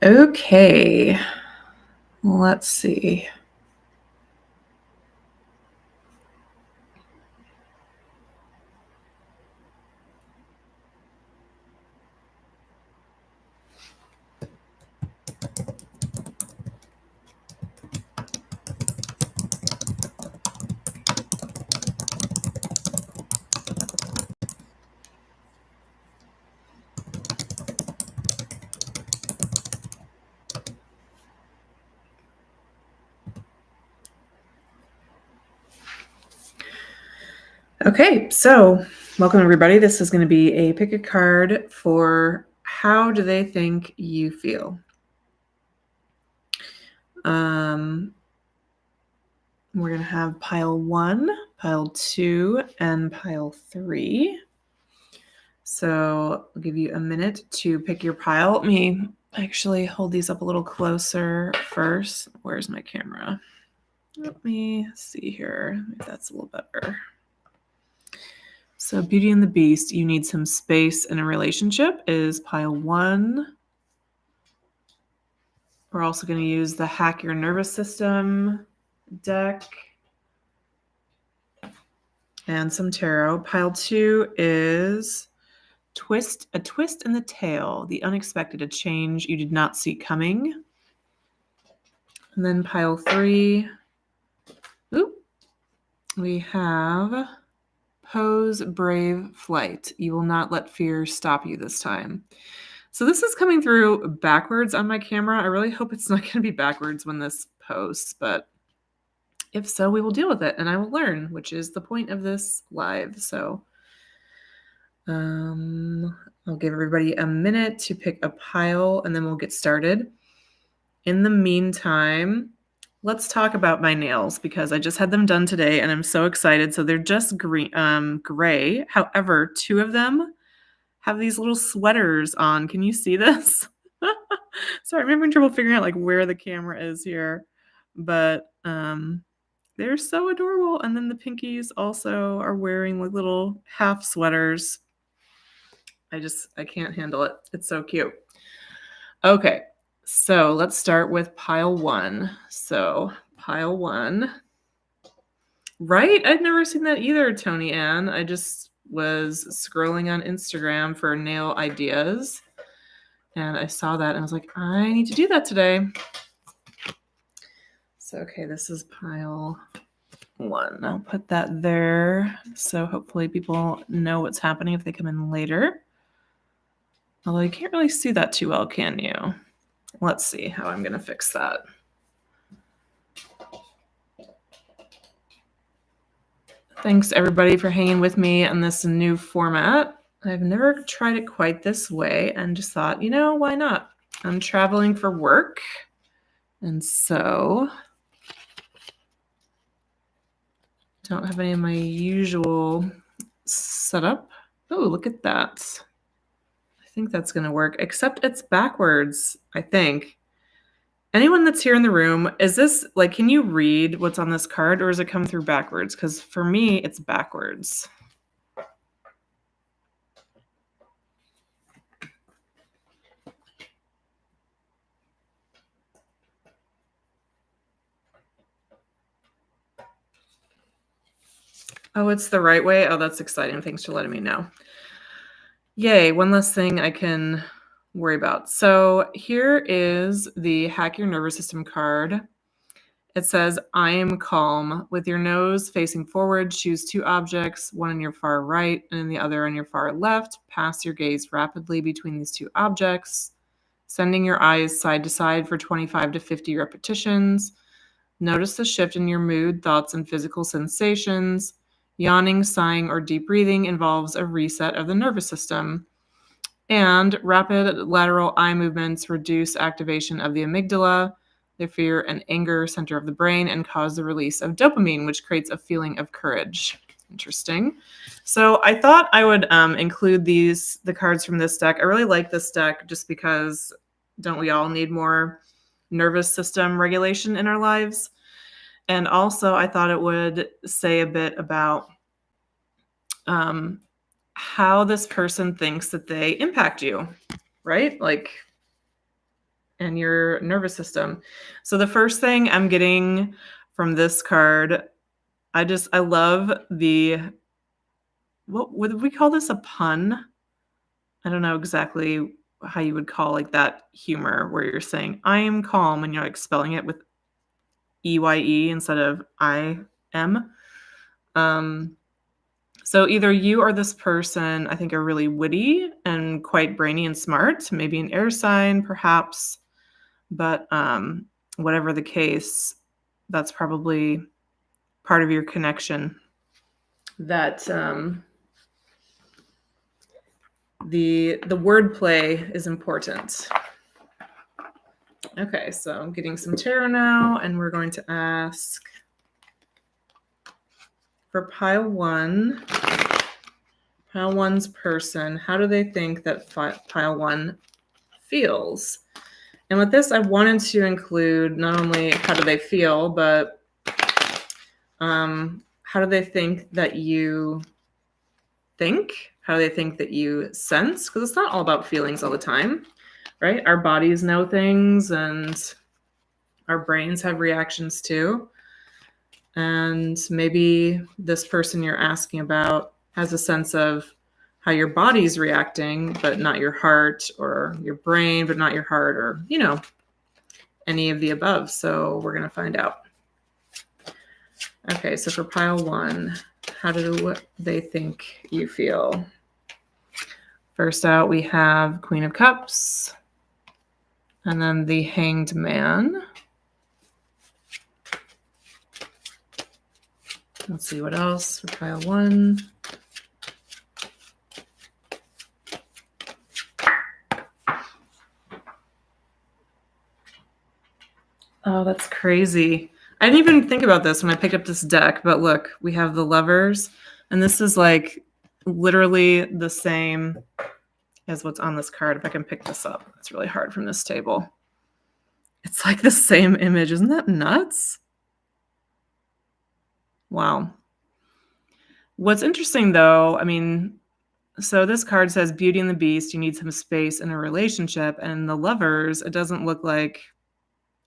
Okay, let's see. Okay, so welcome everybody. This is going to be a pick a card for how do they think you feel. We're going to have pile 1, pile 2, and pile 3. So I'll give you a minute to pick your pile. Let me actually hold these up a little closer first. Where's my camera? Let me see here. Maybe that's a little better. So Beauty and the Beast, you need some space in a relationship is pile 1. We're also going to use the Hack Your Nervous System deck and some tarot. Pile 2 is a twist in the tale, the unexpected, a change you did not see coming. And then pile 3, we have Pose Brave Flight. You will not let fear stop you this time. So this is coming through backwards on my camera. I really hope it's not going to be backwards when this posts, but if so, we will deal with it and I will learn, which is the point of this live. So I'll give everybody a minute to pick a pile and then we'll get started. In the meantime, let's talk about my nails because I just had them done today and I'm so excited. So they're just gray. However, 2 of them have these little sweaters on. Can you see this? Sorry, I'm having trouble figuring out like where the camera is here, but they're so adorable. And then the pinkies also are wearing like little half sweaters. I can't handle it. It's so cute. Okay, so let's start with pile 1. So pile 1. Right? I've never seen that either, Tony Ann. I just was scrolling on Instagram for nail ideas and I saw that and I was like, I need to do that today. So, okay, this is pile 1. I'll put that there. So hopefully people know what's happening if they come in later. Although you can't really see that too well, can you? Let's see how I'm going to fix that. Thanks everybody for hanging with me on this new format. I've never tried it quite this way and just thought, why not? I'm traveling for work. And so don't have any of my usual setup. Oh, look at that. I think that's going to work, except it's backwards, I think. Anyone that's here in the room, is this like, can you read what's on this card or does it come through backwards? Because for me, it's backwards. Oh, it's the right way? Oh, that's exciting. Thanks for letting me know. Yay, one less thing I can worry about. So here is the Hack Your Nervous System card. It says, I am calm. With your nose facing forward, choose 2 objects, one on your far right and the other on your far left. Pass your gaze rapidly between these 2 objects, sending your eyes side to side for 25 to 50 repetitions. Notice the shift in your mood, thoughts, and physical sensations. Yawning, sighing, or deep breathing involves a reset of the nervous system. And rapid lateral eye movements reduce activation of the amygdala, the fear and anger center of the brain, and cause the release of dopamine, which creates a feeling of courage. Interesting. So I thought I would include the cards from this deck. I really like this deck just because don't we all need more nervous system regulation in our lives? And also, I thought it would say a bit about how this person thinks that they impact you, right? Like, and your nervous system. So the first thing I'm getting from this card, I love what would we call this, a pun? I don't know exactly how you would call like that humor where you're saying I am calm and you're like spelling it with EYE instead of IM. So either you or this person, I think, are really witty and quite brainy and smart, maybe an air sign, perhaps. But whatever the case, that's probably part of your connection. That the wordplay is important. Okay, so I'm getting some tarot now, and we're going to ask for pile one's person, how do they think that pile one feels? And with this, I wanted to include not only how do they feel, but how do they think that you think? How do they think that you sense? Because it's not all about feelings all the time, right? Our bodies know things and our brains have reactions too. And maybe this person you're asking about has a sense of how your body's reacting, but not your heart, or your brain, but not your heart, or, any of the above. So we're going to find out. Okay, so for pile one, how do they think you feel? First out, we have Queen of Cups, and then the Hanged Man. Let's see what else for pile one. Oh, that's crazy. I didn't even think about this when I picked up this deck, but look, we have the Lovers, and this is like literally the same as what's on this card. If I can pick this up, it's really hard from this table. It's like the same image. Isn't that nuts? Wow. What's interesting though, so this card says Beauty and the Beast, you need some space in a relationship, and the Lovers, it doesn't look like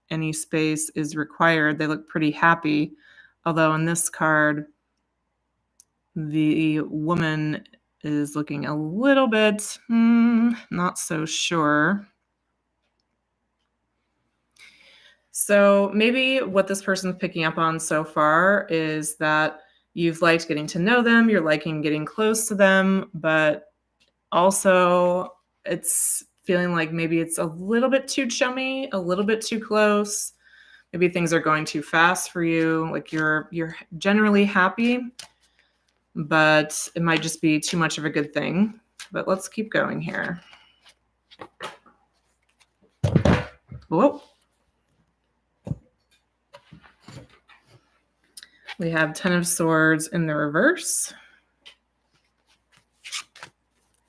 any space is required. They look pretty happy. Although in this card, the woman is looking a little bit not so sure. So maybe what this person's picking up on so far is that you've liked getting to know them, you're liking getting close to them, but also it's feeling like maybe it's a little bit too chummy, a little bit too close. Maybe things are going too fast for you. Like you're generally happy, but it might just be too much of a good thing. But let's keep going here. Whoa. We have 10 of Swords in the reverse.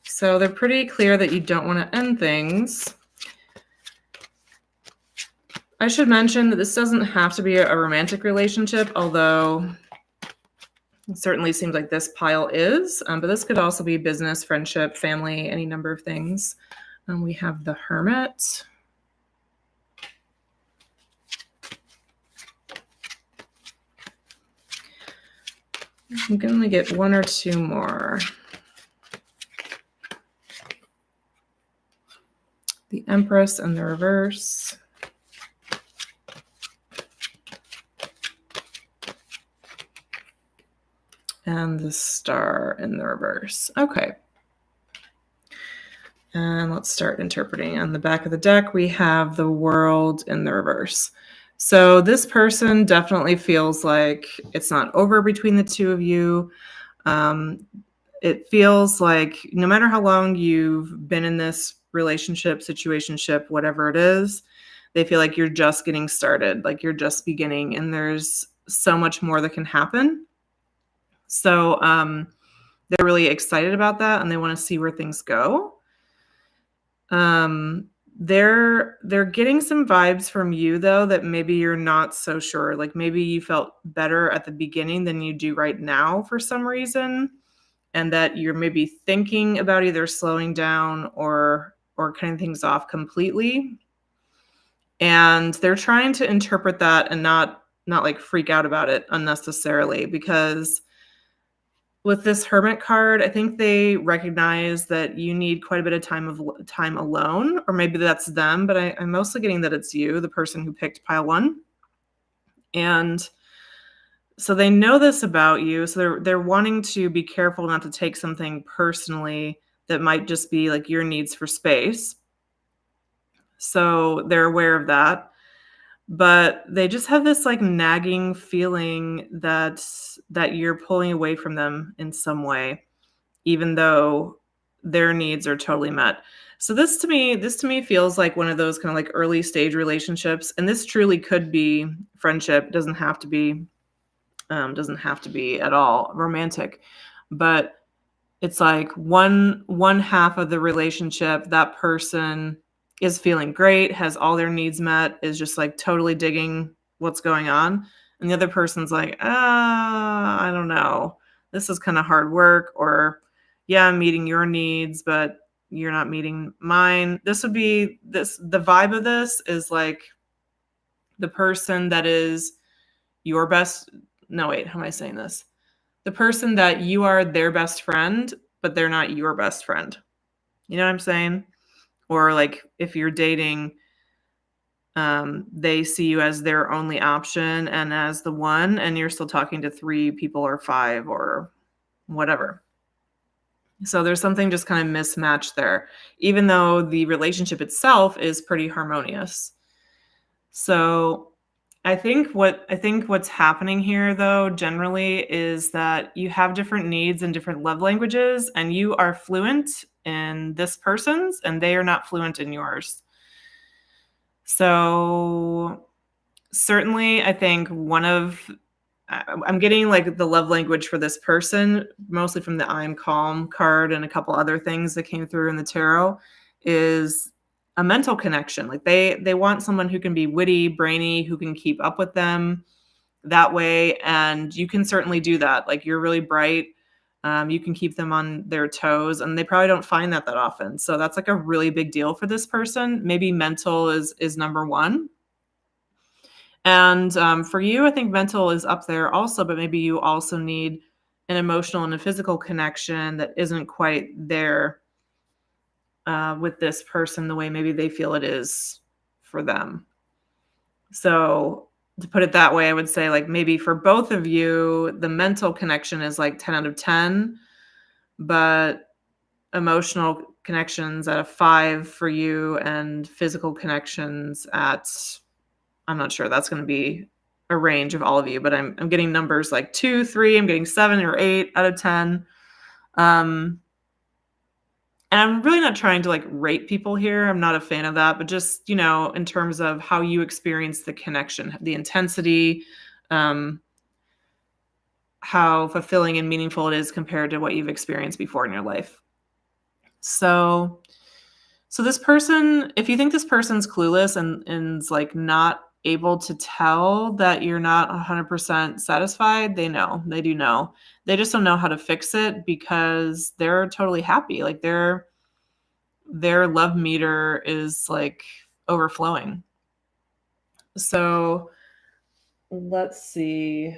So they're pretty clear that you don't want to end things. I should mention that this doesn't have to be a romantic relationship, although it certainly seems like this pile is. But this could also be business, friendship, family, any number of things. And we have the Hermit. I'm going to get one or two more. The Empress in the reverse. And the Star in the reverse. Okay. And let's start interpreting. On the back of the deck, we have the World in the reverse. So this person definitely feels like it's not over between the two of you. It feels like no matter how long you've been in this relationship, situationship, whatever it is, they feel like you're just getting started, like you're just beginning, and there's so much more that can happen. So they're really excited about that, and they want to see where things go. They're getting some vibes from you, though, that maybe you're not so sure. Like maybe you felt better at the beginning than you do right now for some reason, and that you're maybe thinking about either slowing down or cutting things off completely. And they're trying to interpret that and not like freak out about it unnecessarily, because with this Hermit card, I think they recognize that you need quite a bit of time alone, or maybe that's them, but I'm mostly getting that it's you, the person who picked pile 1. And so they know this about you, so they're wanting to be careful not to take something personally that might just be like your needs for space. So they're aware of that. But they just have this like nagging feeling that you're pulling away from them in some way, even though their needs are totally met. So this to me feels like one of those kind of like early stage relationships, and this truly could be friendship. Doesn't have to be at all romantic, but it's like one half of the relationship, that person is feeling great, has all their needs met, is just like totally digging what's going on. And the other person's like, I don't know. This is kind of hard work, or yeah, I'm meeting your needs, but you're not meeting mine. The vibe of this is like the person that is your best. No, wait, how am I saying this? The person that you are their best friend, but they're not your best friend. You know what I'm saying? Or like if you're dating, they see you as their only option and as the one, and you're still talking to 3 people or 5 or whatever. So there's something just kind of mismatched there, even though the relationship itself is pretty harmonious. So I think what's happening here, though, generally is that you have different needs and different love languages, and you are fluent in this person's and they are not fluent in yours. So certainly I think I'm getting like the love language for this person, mostly from the I'm calm card and a couple other things that came through in the tarot, is a mental connection. Like they want someone who can be witty, brainy, who can keep up with them that way. And you can certainly do that. Like you're really bright. You can keep them on their toes, and they probably don't find that often. So that's like a really big deal for this person. Maybe mental is number 1. And for you, I think mental is up there also, but maybe you also need an emotional and a physical connection that isn't quite there with this person the way maybe they feel it is for them. So to put it that way, I would say like maybe for both of you, the mental connection is like 10 out of 10, but emotional connections at a 5 for you, and physical connections at, I'm not sure, that's going to be a range of all of you, but I'm getting numbers like 2, 3, I'm getting 7 or 8 out of 10. And I'm really not trying to like rate people here. I'm not a fan of that, but just, in terms of how you experience the connection, the intensity, how fulfilling and meaningful it is compared to what you've experienced before in your life. So this person, if you think this person's clueless and like not able to tell that you're not 100% satisfied, they do know. They just don't know how to fix it because they're totally happy. Like their love meter is like overflowing. So let's see.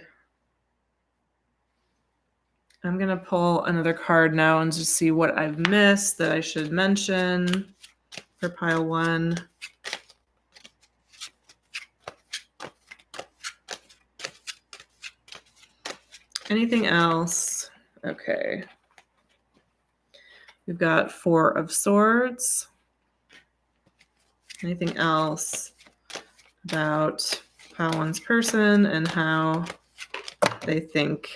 I'm going to pull another card now and just see what I've missed that I should mention for pile 1. Anything else? Okay. We've got 4 of Swords. Anything else about pile 1's person and how they think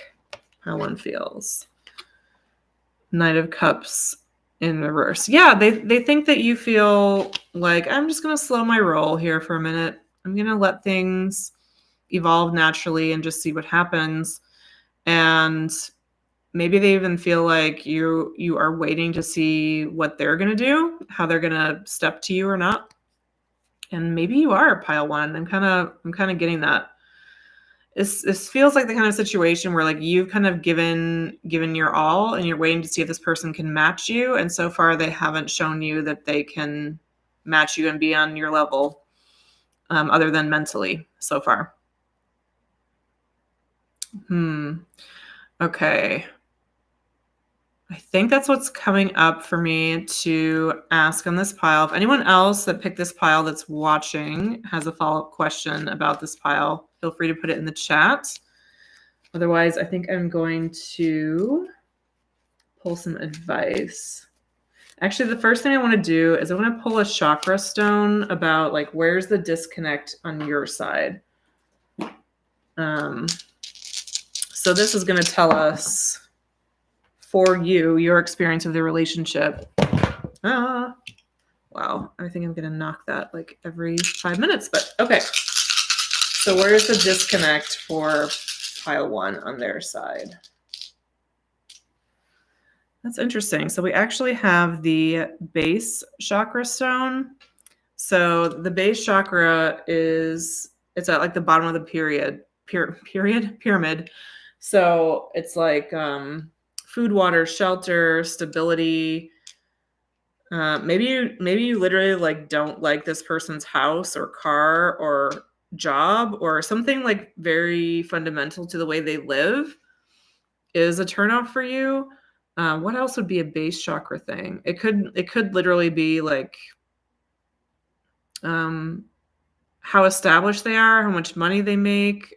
pile 1 feels? Knight of Cups in reverse. Yeah, they think that you feel like, I'm just going to slow my roll here for a minute. I'm going to let things evolve naturally and just see what happens. And maybe they even feel like you are waiting to see what they're going to do, how they're going to step to you or not. And maybe you are pile 1. I'm kind of getting that. This feels like the kind of situation where like you've kind of given your all and you're waiting to see if this person can match you. And so far they haven't shown you that they can match you and be on your level. other than mentally so far? Okay. I think that's what's coming up for me to ask on this pile. If anyone else that picked this pile that's watching has a follow-up question about this pile, feel free to put it in the chat. Otherwise, I think I'm going to pull some advice. Actually, the first thing I want to do is I want to pull a chakra stone about like where's the disconnect on your side. So this is going to tell us for you, your experience of the relationship. Wow. I think I'm going to knock that like every 5 minutes, but okay. So where's the disconnect for pile 1 on their side? That's interesting. So we actually have the base chakra stone. So the base chakra it's at like the bottom of the pyramid. So it's like food, water, shelter, stability. Maybe you literally like don't like this person's house or car or job or something like very fundamental to the way they live is a turnoff for you. What else would be a base chakra thing? It could literally be like how established they are, how much money they make,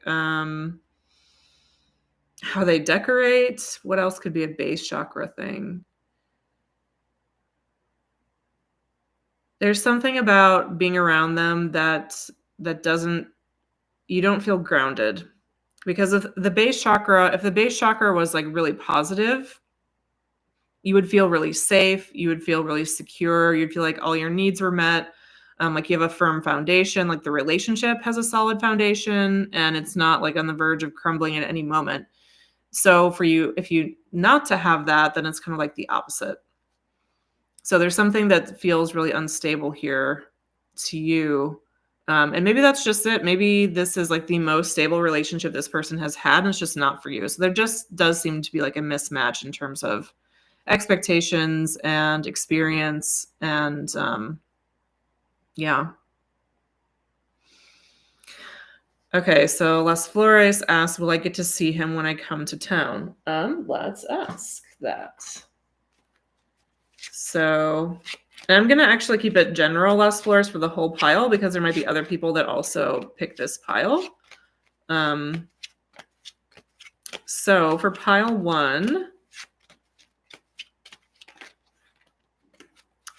how they decorate. What else could be a base chakra thing? There's something about being around them that you don't feel grounded. Because of the base chakra, if the base chakra was like really positive, you would feel really safe, you would feel really secure, you'd feel like all your needs were met, like you have a firm foundation, like the relationship has a solid foundation and it's not like on the verge of crumbling at any moment. So for you, if you not to have that, then it's kind of like the opposite. So there's something that feels really unstable here to you. And maybe that's just it. Maybe this is like the most stable relationship this person has had, and it's just not for you. So there just does seem to be like a mismatch in terms of expectations and experience. And yeah. Okay, so Las Flores asked, will I get to see him when I come to town? Let's ask that. So I'm going to actually keep it general Las Flores for the whole pile because there might be other people that also pick this pile. So for pile 1,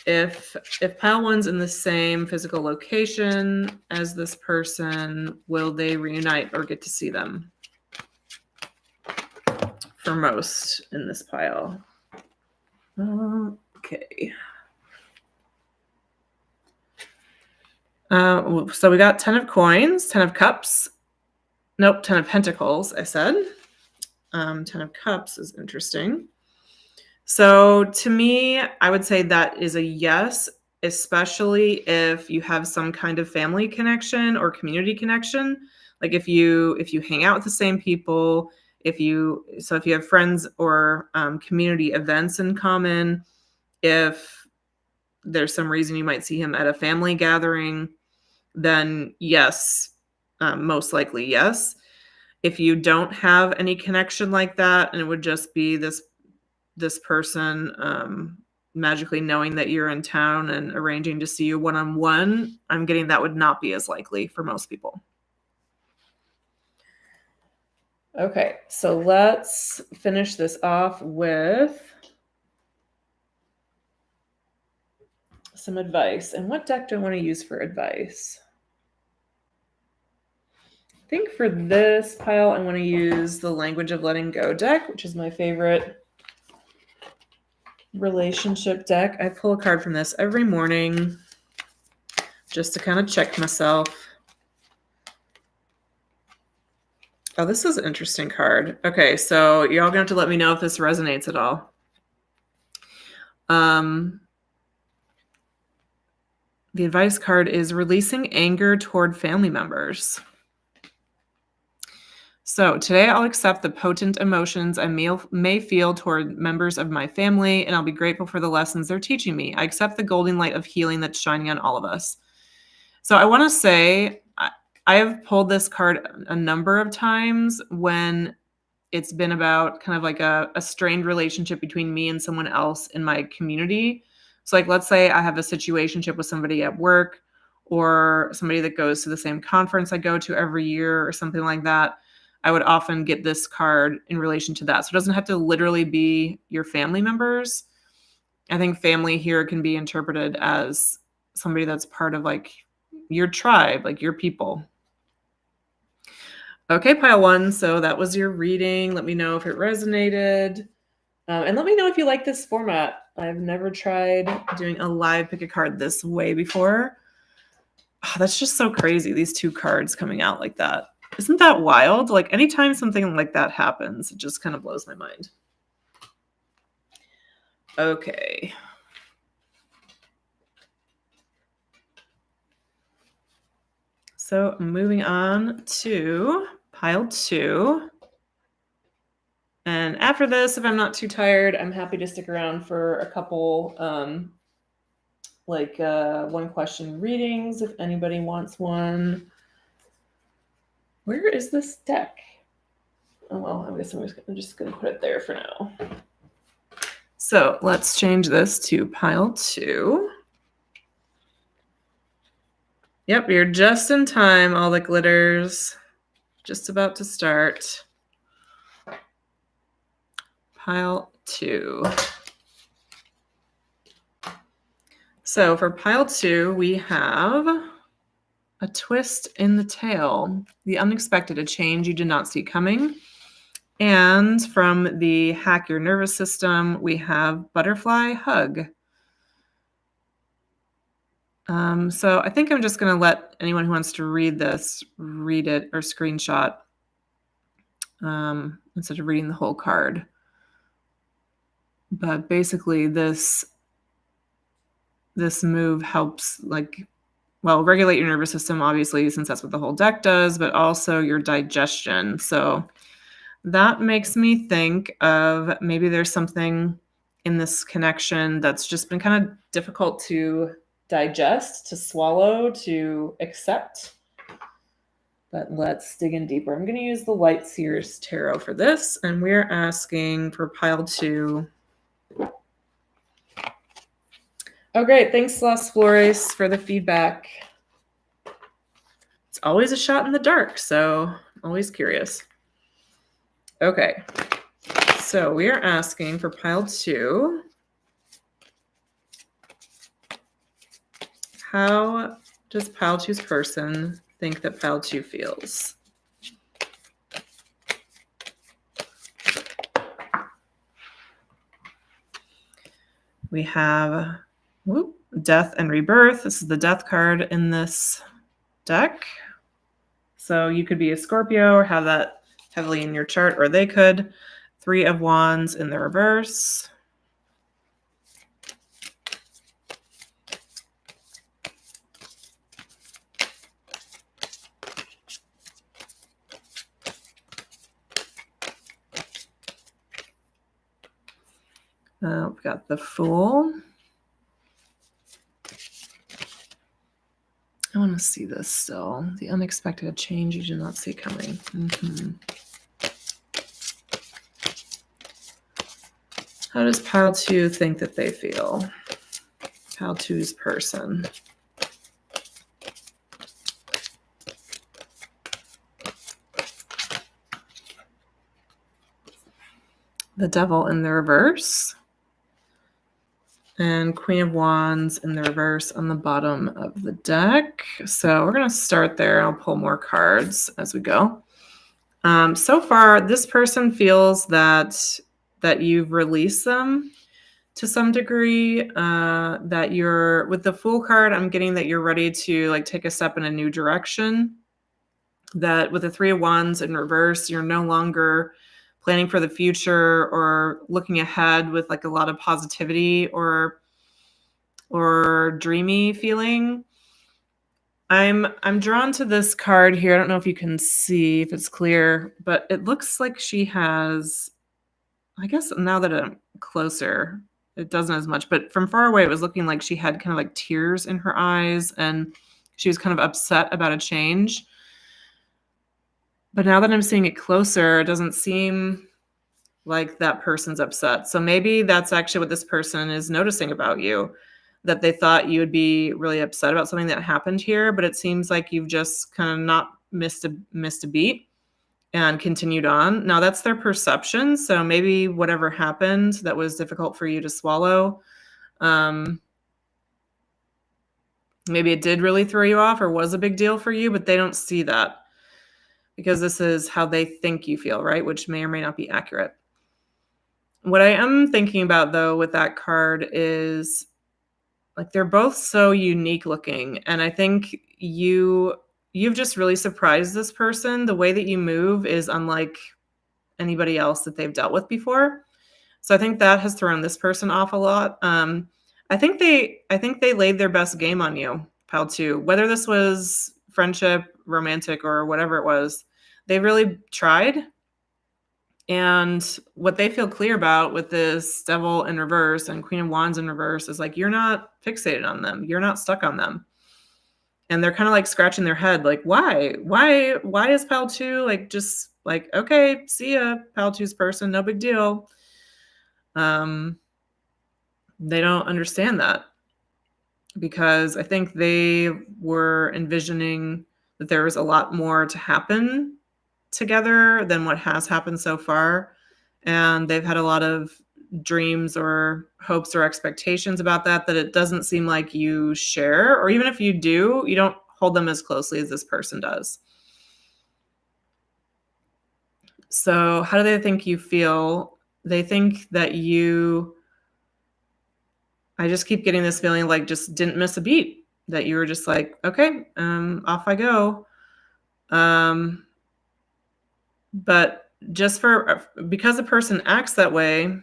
if pile 1's in the same physical location as this person, will they reunite or get to see them? For most in this pile. Okay. So we got 10 of coins, 10 of cups. Nope, 10 of pentacles, I said. 10 of cups is interesting. So to me, I would say that is a yes, especially if you have some kind of family connection or community connection. Like if you hang out with the same people, if you have friends or community events in common, if there's some reason you might see him at a family gathering, then yes, most likely yes. If you don't have any connection like that, and it would just be this person magically knowing that you're in town and arranging to see you one-on-one, I'm getting that would not be as likely for most people. Okay, so let's finish this off with some advice. And what deck do I want to use for advice? I think for this pile, I want to use the Language of Letting Go deck, which is my favorite relationship deck. I pull a card from this every morning just to kind of check myself. Oh, this is an interesting card. Okay, so you're all going to have to let me know if this resonates at all. The advice card is releasing anger toward family members. So today I'll accept the potent emotions I may feel toward members of my family, and I'll be grateful for the lessons they're teaching me. I accept the golden light of healing that's shining on all of us. So I want to say I have pulled this card a number of times when it's been about kind of like a strained relationship between me and someone else in my community. So like, let's say I have a situationship with somebody at work or somebody that goes to the same conference I go to every year or something like that. I would often get this card in relation to that. So it doesn't have to literally be your family members. I think family here can be interpreted as somebody that's part of like your tribe, like your people. Okay, pile one. So that was your reading. Let me know if it resonated. And let me know if you like this format. I've never tried doing a live pick a card this way before. Oh, that's just so crazy, these two cards coming out like that. Isn't that wild? Like anytime something like that happens, it just kind of blows my mind. Okay. So moving on to pile two. And after this, if I'm not too tired, I'm happy to stick around for a couple one question readings if anybody wants one. Where is this deck? Oh, well, I guess I'm just going to put it there for now. So let's change this to pile two. Yep, you're just in time. All the glitters just about to start. Pile two. So for pile two, we have a twist in the tale, the unexpected, a change you did not see coming. And from the Hack Your Nervous System, we have Butterfly Hug. So I think I'm just going to let anyone who wants to read this read it or screenshot instead of reading the whole card. But basically this move helps regulate your nervous system, obviously, since that's what the whole deck does, but also your digestion. So that makes me think of maybe there's something in this connection that's just been kind of difficult to digest, to swallow, to accept. But let's dig in deeper. I'm going to use the Light Seers Tarot for this, and we're asking for pile two. Oh, great. Thanks, Las Flores, for the feedback. It's always a shot in the dark, so always curious. Okay, so we are asking for pile two. How does pile two's person think that pile two feels? We have Death and Rebirth. This is the Death card in this deck. So you could be a Scorpio or have that heavily in your chart, or they could. Three of Wands in the reverse. We've got the Fool. I want to see this still. The unexpected change you did not see coming. How does pile two think that they feel? Pile two's person. The Devil in the reverse. And Queen of Wands in the reverse on the bottom of the deck. So we're going to start there. I'll pull more cards as we go. So far, this person feels that you've released them to some degree, that you're, with the Fool card, I'm getting that you're ready to take a step in a new direction. That with the Three of Wands in reverse, you're no longer planning for the future or looking ahead with a lot of positivity or dreamy feeling. I'm drawn to this card here. I don't know if you can see, if it's clear, but it looks like she has, I guess now that I'm closer, it doesn't as much, but from far away, it was looking like she had kind of tears in her eyes and she was kind of upset about a change. But now that I'm seeing it closer, it doesn't seem like that person's upset. So maybe that's actually what this person is noticing about you, that they thought you would be really upset about something that happened here, but it seems like you've just kind of not missed a beat and continued on. Now that's their perception, so maybe whatever happened that was difficult for you to swallow, maybe it did really throw you off or was a big deal for you, but they don't see that because this is how they think you feel, right? Which may or may not be accurate. What I am thinking about, though, with that card is, like, they're both so unique looking, and I think you've just really surprised this person. The way that you move is unlike anybody else that they've dealt with before. So I think that has thrown this person off a lot. I think they laid their best game on you, pal two. Whether this was friendship, romantic, or whatever it was, they really tried. And what they feel clear about with this Devil in reverse and Queen of Wands in reverse is like, you're not fixated on them. You're not stuck on them. And they're kind of like scratching their head, like, why? Why is pal two like just like, okay, see ya, pal two's person, no big deal. They don't understand that because I think they were envisioning that there was a lot more to happen together than what has happened so far. And they've had a lot of dreams or hopes or expectations about that it doesn't seem like you share. Or even if you do, you don't hold them as closely as this person does. So how do they think you feel? They think that I just keep getting this feeling like just didn't miss a beat, that you were just like, okay, off I go. But just because a person acts that way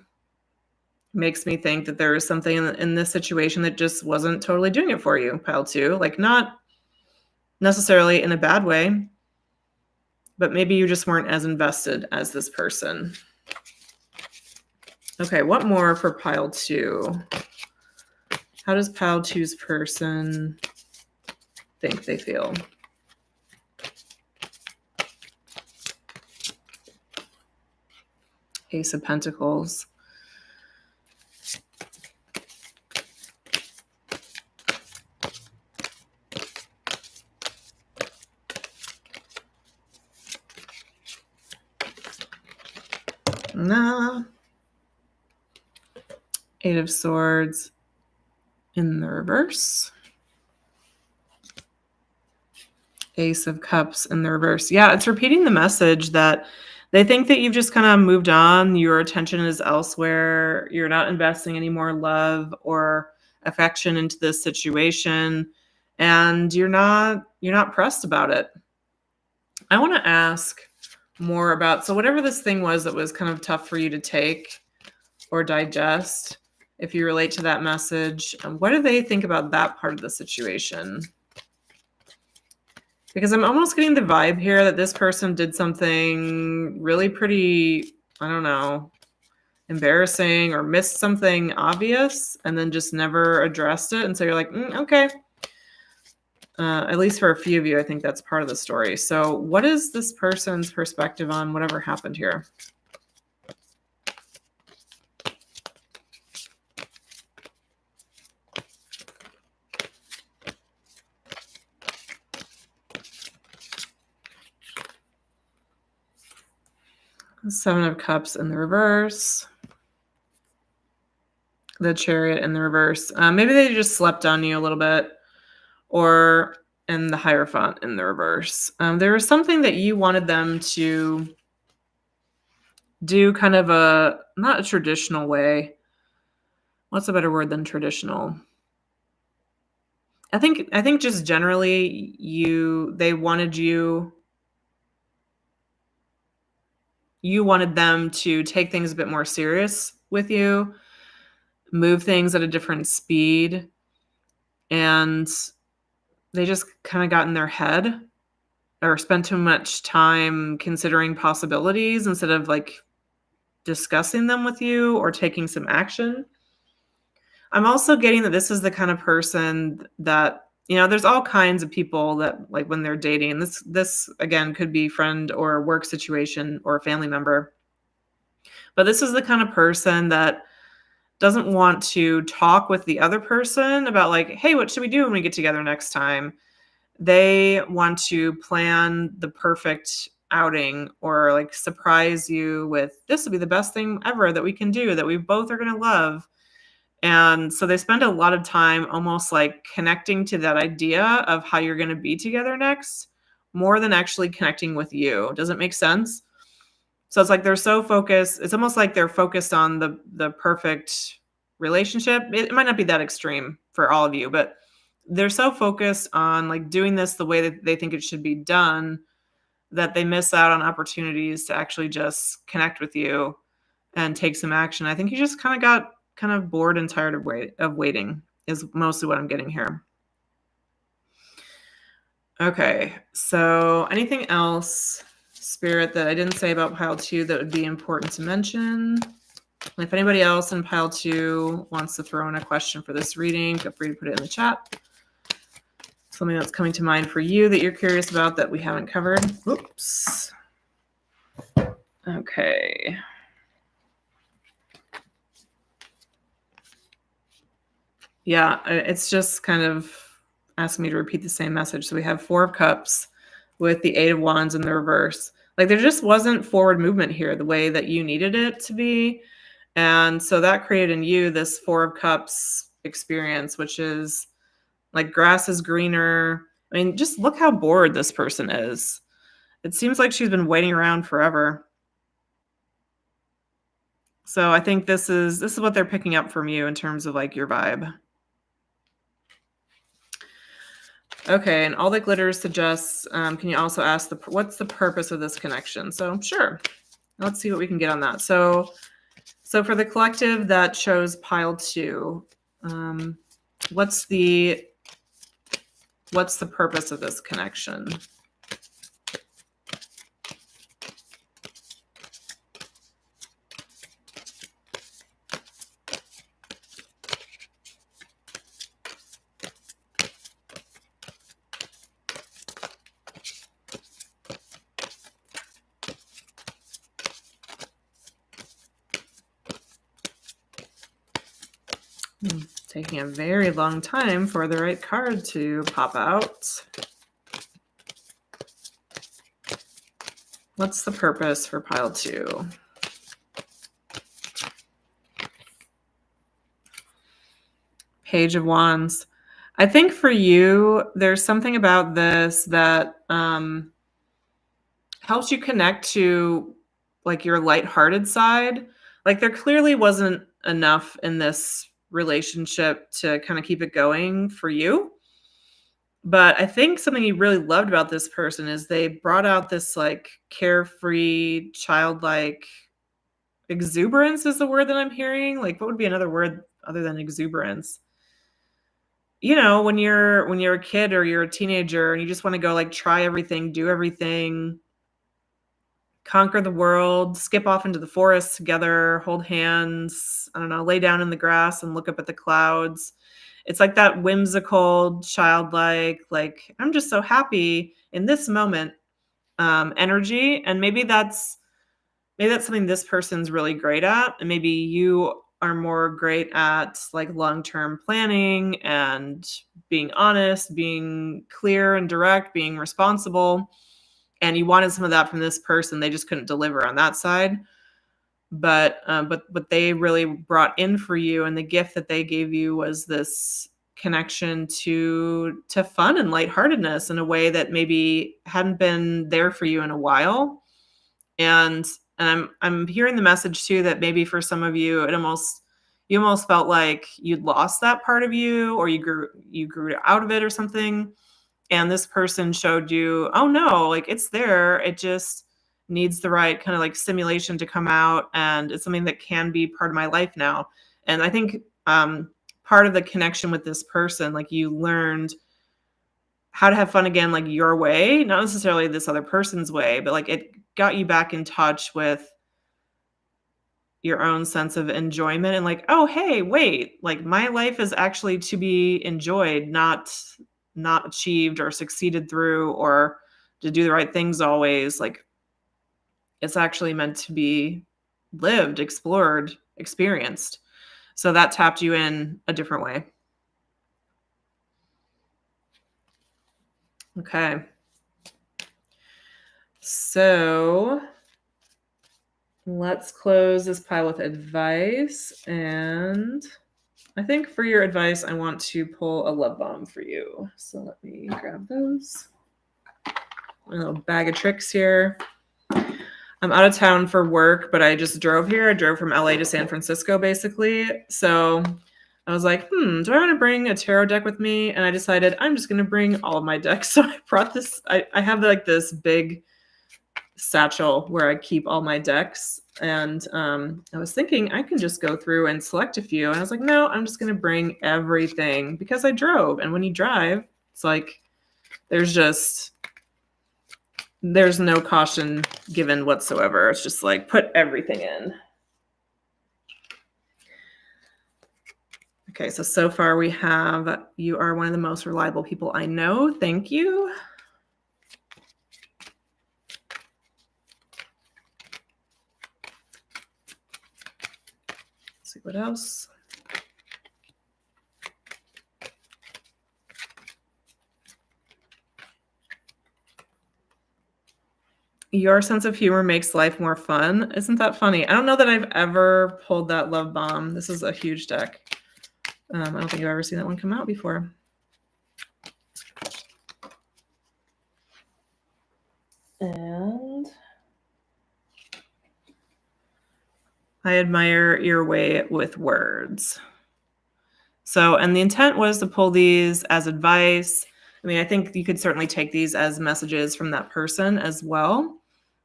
makes me think that there is something in this situation that just wasn't totally doing it for you, pile two. Like, not necessarily in a bad way, but maybe you just weren't as invested as this person. Okay, what more for pile two? How does pile two's person think they feel? Ace of Pentacles. Nah. Eight of Swords in the reverse. Ace of Cups in the reverse. Yeah, it's repeating the message that they think that you've just kind of moved on. Your attention is elsewhere. You're not investing any more love or affection into this situation, and you're not pressed about it. I want to ask more about, so whatever this thing was that was kind of tough for you to take or digest, if you relate to that message, what do they think about that part of the situation? Because I'm almost getting the vibe here that this person did something really pretty, I don't know, embarrassing or missed something obvious and then just never addressed it. And so you're like, okay. At least for a few of you, I think that's part of the story. So what is this person's perspective on whatever happened here? Seven of Cups in the reverse. The Chariot in the reverse. Maybe they just slept on you a little bit. Or in the Hierophant in the reverse. There was something that you wanted them to do kind of not a traditional way. What's a better word than traditional? I think just generally they wanted you wanted them to take things a bit more serious with you, move things at a different speed, and they just kind of got in their head or spent too much time considering possibilities instead of like discussing them with you or taking some action. I'm also getting that this is the kind of person that there's all kinds of people that like when they're dating. This again could be friend or work situation or a family member. But this is the kind of person that doesn't want to talk with the other person about like, hey, what should we do when we get together next time? They want to plan the perfect outing or like surprise you with this will be the best thing ever that we can do that we both are going to love. And so they spend a lot of time almost like connecting to that idea of how you're going to be together next more than actually connecting with you. Does it make sense? So it's like they're so focused. It's almost like they're focused on the perfect relationship. It might not be that extreme for all of you, but they're so focused on like doing this the way that they think it should be done that they miss out on opportunities to actually just connect with you and take some action. I think you just kind of got kind of bored and tired of waiting is mostly what I'm getting here. Okay, so anything else, Spirit, that I didn't say about pile 2 that would be important to mention? And if anybody else in pile 2 wants to throw in a question for this reading, feel free to put it in the chat. Something that's coming to mind for you that you're curious about that we haven't covered. Oops. Okay. Yeah, it's just kind of asking me to repeat the same message. So we have 4 of Cups with the 8 of Wands in the reverse. Like there just wasn't forward movement here the way that you needed it to be. And so that created in you this 4 of Cups experience, which is like grass is greener. I mean, just look how bored this person is. It seems like she's been waiting around forever. So I think this is what they're picking up from you in terms of like your vibe. Okay, and all that glitter suggests, can you also ask what's the purpose of this connection? So sure, let's see what we can get on that. So for the collective that chose pile 2, what's the purpose of this connection? Taking a very long time for the right card to pop out. What's the purpose for pile 2? Page of Wands. I think for you, there's something about this that helps you connect to like your lighthearted side. Like there clearly wasn't enough in this relationship to kind of keep it going for you. But I think something you really loved about this person is they brought out this like carefree, childlike exuberance is the word that I'm hearing. Like what would be another word other than exuberance? When you're a kid or you're a teenager and you just want to go like try everything, do everything, conquer the world, skip off into the forest together, hold hands, I don't know, lay down in the grass and look up at the clouds. It's like that whimsical, childlike, like, I'm just so happy in this moment energy. And maybe that's something this person's really great at. And maybe you are more great at like long-term planning and being honest, being clear and direct, being responsible. And you wanted some of that from this person. They just couldn't deliver on that side. But what they really brought in for you and the gift that they gave you was this connection to fun and lightheartedness in a way that maybe hadn't been there for you in a while. And I'm hearing the message too that maybe for some of you you almost felt like you'd lost that part of you or you grew out of it or something. And this person showed you, oh no, like it's there. It just needs the right kind of like stimulation to come out. And it's something that can be part of my life now. And I think part of the connection with this person, like you learned how to have fun again, like your way, not necessarily this other person's way, but like it got you back in touch with your own sense of enjoyment and like, oh, hey, wait, like my life is actually to be enjoyed, not not achieved or succeeded through, or to do the right things always. Like, it's actually meant to be lived, explored, experienced. So that tapped you in a different way. Okay. So let's close this pile with advice. And I think for your advice, I want to pull a love bomb for you. So let me grab those. A little bag of tricks here. I'm out of town for work, but I just drove here. I drove from LA to San Francisco, basically. So I was like, do I want to bring a tarot deck with me? And I decided I'm just going to bring all of my decks. So I brought this. I have like this big satchel where I keep all my decks. And I was thinking I can just go through and select a few. And I was like, no, I'm just going to bring everything because I drove. And when you drive, it's like there's no caution given whatsoever. It's just like put everything in. Okay, so far we have, you are one of the most reliable people I know. Thank you. Let's see what else. Your sense of humor makes life more fun. Isn't that funny? I don't know that I've ever pulled that love bomb. This is a huge deck. I don't think I've ever seen that one come out before. And I admire your way with words. So, and the intent was to pull these as advice. I mean, I think you could certainly take these as messages from that person as well.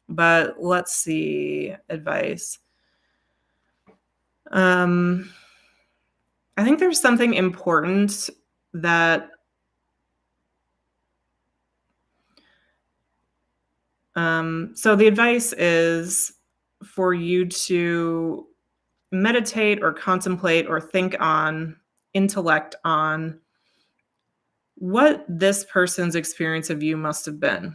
But let's see, advice. I think there's something important that so the advice is for you to meditate or contemplate or think on, intellect on what this person's experience of you must have been.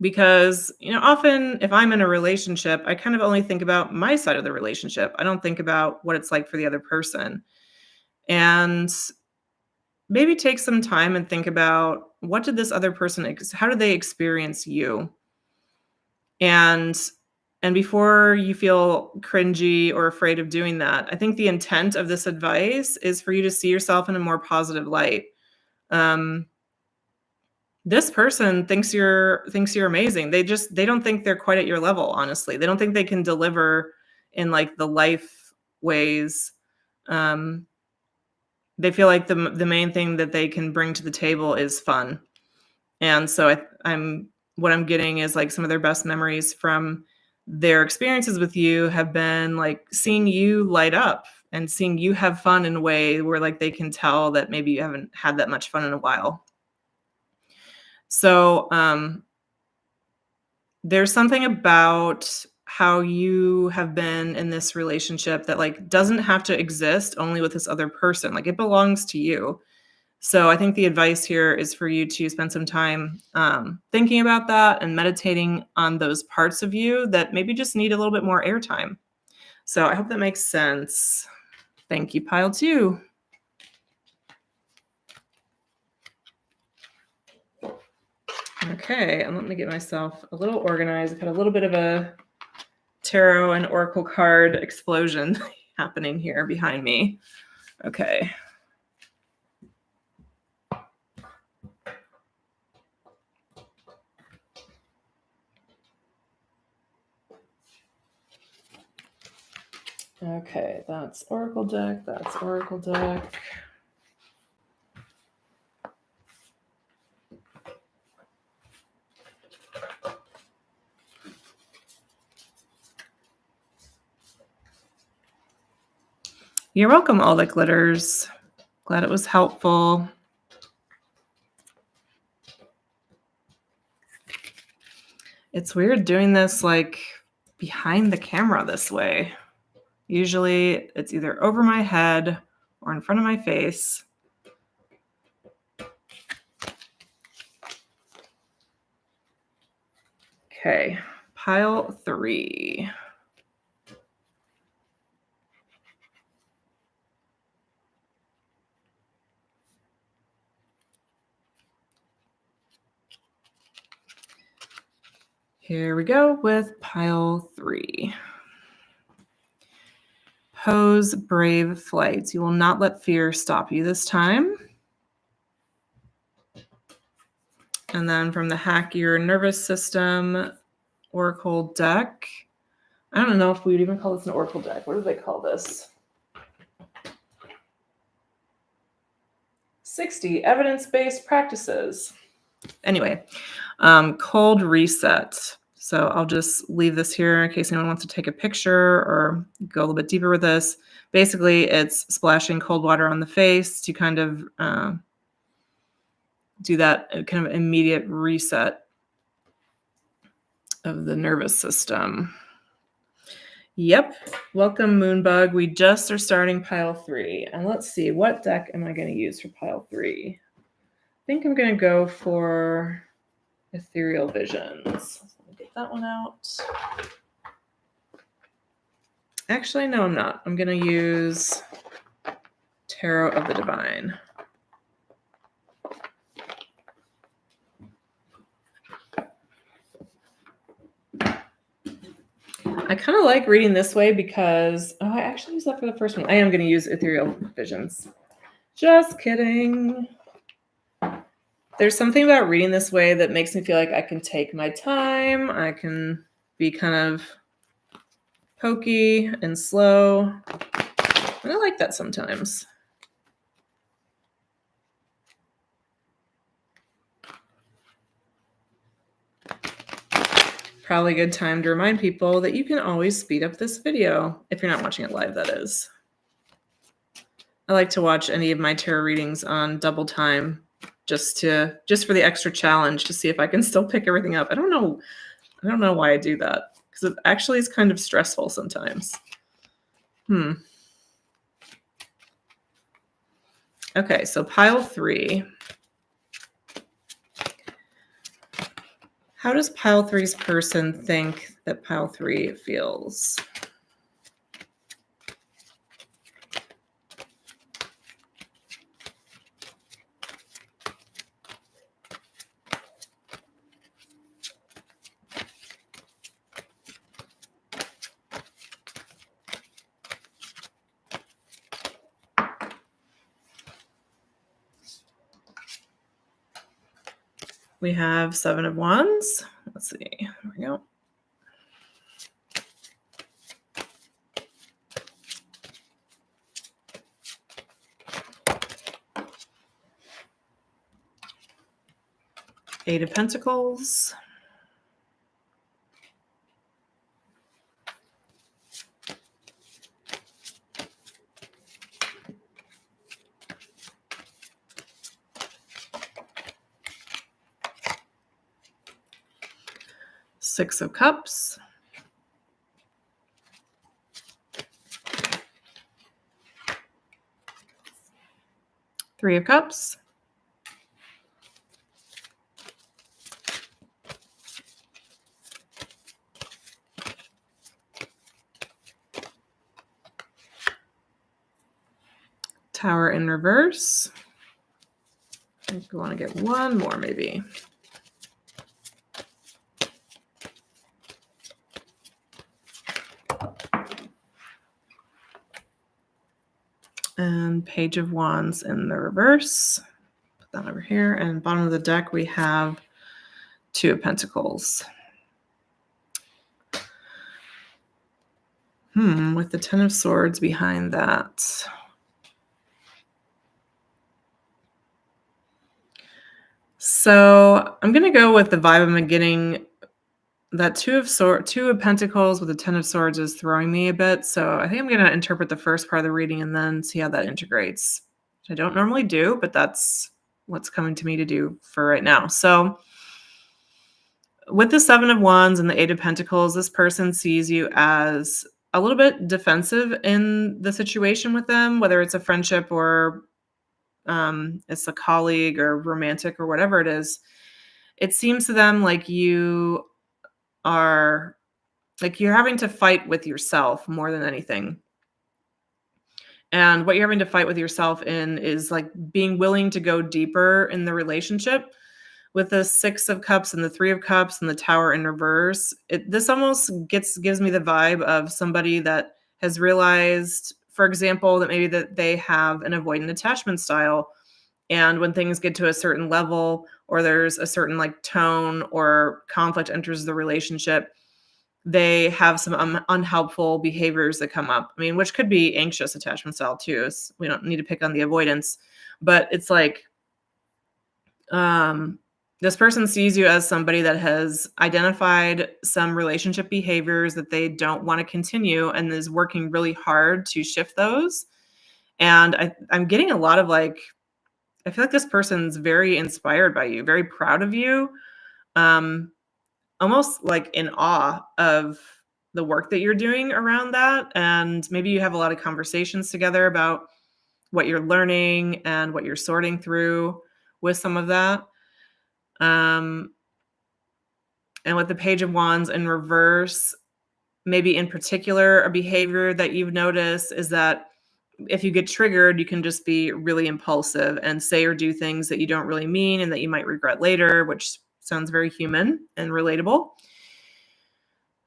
Because, often if I'm in a relationship, I kind of only think about my side of the relationship. I don't think about what it's like for the other person. And maybe take some time and think about, what did this other person, how did they experience you? And before you feel cringy or afraid of doing that, I think the intent of this advice is for you to see yourself in a more positive light. This person thinks you're amazing. They don't think they're quite at your level, honestly. They don't think they can deliver in like the life ways. They feel like the main thing that they can bring to the table is fun. And so what I'm getting is like some of their best memories from their experiences with you have been like seeing you light up and seeing you have fun in a way where like they can tell that maybe you haven't had that much fun in a while. So there's something about how you have been in this relationship that like doesn't have to exist only with this other person. Like it belongs to you. So I think the advice here is for you to spend some time thinking about that and meditating on those parts of you that maybe just need a little bit more airtime. So I hope that makes sense. Thank you, pile 2. Okay, and let me get myself a little organized. I've had a little bit of a tarot and oracle card explosion happening here behind me. Okay. Okay, that's oracle deck, that's oracle deck. You're welcome, all the glitters. Glad it was helpful. It's weird doing this like behind the camera this way. Usually it's either over my head or in front of my face. Okay, pile 3. Here we go with pile 3. Pose brave flights. You will not let fear stop you this time. And then from the Hack Your Nervous System Oracle deck. I don't know if we would even call this an Oracle deck. What do they call this? 60 evidence-based practices. Anyway, cold reset. So I'll just leave this here in case anyone wants to take a picture or go a little bit deeper with this. Basically, it's splashing cold water on the face to kind of do that kind of immediate reset of the nervous system. Yep. Welcome, Moonbug. We just are starting pile 3. And let's see, what deck am I going to use for pile 3? I think I'm going to go for Ethereal Visions. Let me get that one out. Actually, no, I'm not. I'm going to use Tarot of the Divine. I kind of like reading this way because, I actually used that for the first one. I am going to use Ethereal Visions. Just kidding. There's something about reading this way that makes me feel like I can take my time. I can be kind of pokey and slow. And I like that sometimes. Probably a good time to remind people that you can always speed up this video if you're not watching it live, that is. I like to watch any of my tarot readings on double time just for the extra challenge to see if I can still pick everything up. I don't know why I do that because it actually is kind of stressful sometimes. Okay, so pile 3. How does pile 3's person think that pile 3 feels? We have 7 of Wands. Let's see. There we go. Eight of Pentacles. Six of Cups. Three of Cups. Tower in reverse. I think we want to get one more maybe. And Page of Wands in the reverse. Put that over here. And bottom of the deck, we have Two of Pentacles. With the Ten of Swords behind that. So I'm going to go with the vibe I'm getting. That Two of Pentacles with the Ten of Swords is throwing me a bit. So I think I'm going to interpret the first part of the reading and then see how that integrates. Which I don't normally do, but that's what's coming to me to do for right now. So with the Seven of Wands and the Eight of Pentacles, this person sees you as a little bit defensive in the situation with them, whether it's a friendship or it's a colleague or romantic or whatever it is. It seems to them like you are like you're having to fight with yourself more than anything. And what you're having to fight with yourself in is like being willing to go deeper in the relationship. With the 6 of Cups and the 3 of Cups and the Tower in reverse, this almost gives me the vibe of somebody that has realized, for example, that maybe that they have an avoidant attachment style. And when things get to a certain level or there's a certain like tone or conflict enters the relationship, they have some unhelpful behaviors that come up. I mean, which could be anxious attachment style too. We don't need to pick on the avoidance, but it's like this person sees you as somebody that has identified some relationship behaviors that they don't want to continue and is working really hard to shift those. And I'm getting a lot of like, I feel like this person's very inspired by you, very proud of you, almost like in awe of the work that you're doing around that. And maybe you have a lot of conversations together about what you're learning and what you're sorting through with some of that. And with the Page of Wands in reverse, maybe in particular, a behavior that you've noticed is that if you get triggered, you can just be really impulsive and say or do things that you don't really mean and that you might regret later, which sounds very human and relatable.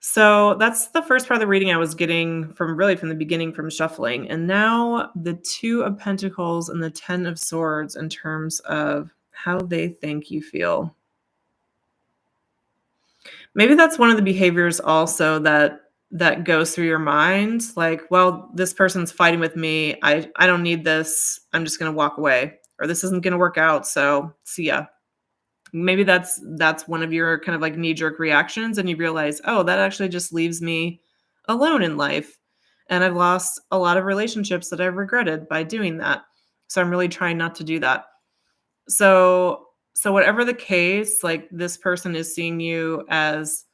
So that's the first part of the reading I was getting from the beginning from shuffling. And now the 2 of Pentacles and the 10 of Swords in terms of how they think you feel. Maybe that's one of the behaviors also that goes through your mind. Like, well, this person's fighting with me. I don't need this. I'm just going to walk away, or this isn't going to work out. So see ya. Maybe that's one of your kind of like knee-jerk reactions. And you realize, oh, that actually just leaves me alone in life. And I've lost a lot of relationships that I've regretted by doing that. So I'm really trying not to do that. So whatever the case, like this person is seeing you as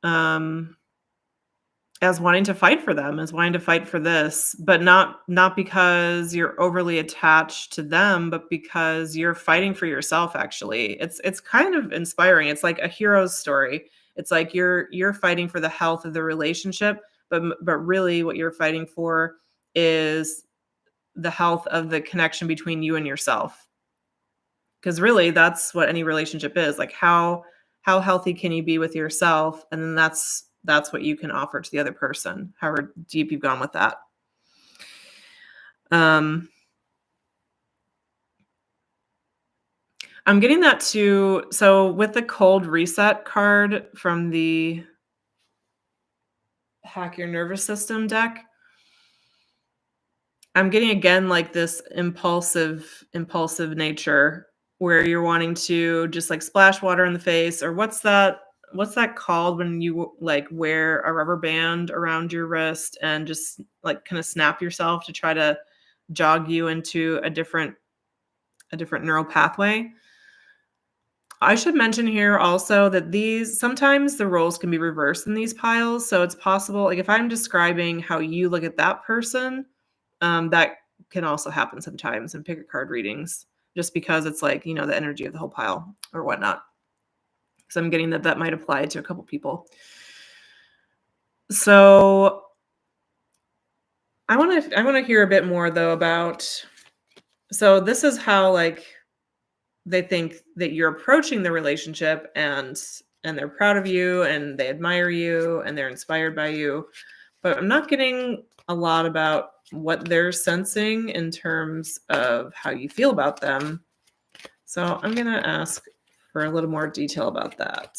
wanting to fight for them, as wanting to fight for this, but not because you're overly attached to them, but because you're fighting for yourself. Actually, it's kind of inspiring. It's like a hero's story. It's like you're fighting for the health of the relationship, but really what you're fighting for is the health of the connection between you and yourself. Because really, that's what any relationship is. Like how healthy can you be with yourself? And then that's what you can offer to the other person, however deep you've gone with that. I'm getting that too. So with the Cold Reset card from the Hack Your Nervous System deck, I'm getting again like this impulsive nature where you're wanting to just like splash water in the face, or what's that called when you like wear a rubber band around your wrist and just like kind of snap yourself to try to jog you into a different neural pathway. I should mention here also that sometimes the roles can be reversed in these piles. So it's possible, like if I'm describing how you look at that person, that can also happen sometimes in pick a card readings, just because it's like, the energy of the whole pile or whatnot. So I'm getting that might apply to a couple people. So I want to hear a bit more though about, so this is how like they think that you're approaching the relationship, and they're proud of you and they admire you and they're inspired by you. But I'm not getting a lot about what they're sensing in terms of how you feel about them. So I'm going to ask for a little more detail about that.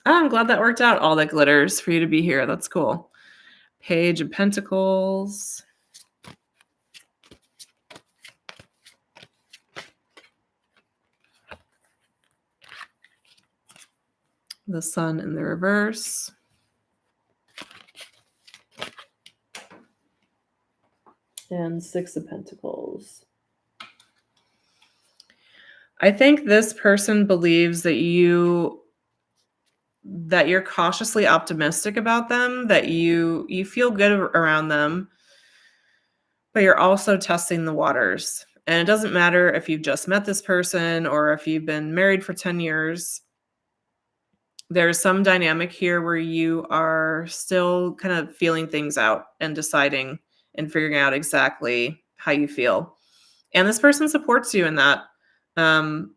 Oh, I'm glad that worked out, all that glitters, for you to be here. That's cool. Page of Pentacles. The Sun in the reverse. And 6 of Pentacles. I think this person believes that you that you're cautiously optimistic about them, that you feel good around them, but you're also testing the waters. And it doesn't matter if you've just met this person or if you've been married for 10 years. There's some dynamic here where you are still kind of feeling things out and deciding and figuring out exactly how you feel. And this person supports you in that. Um,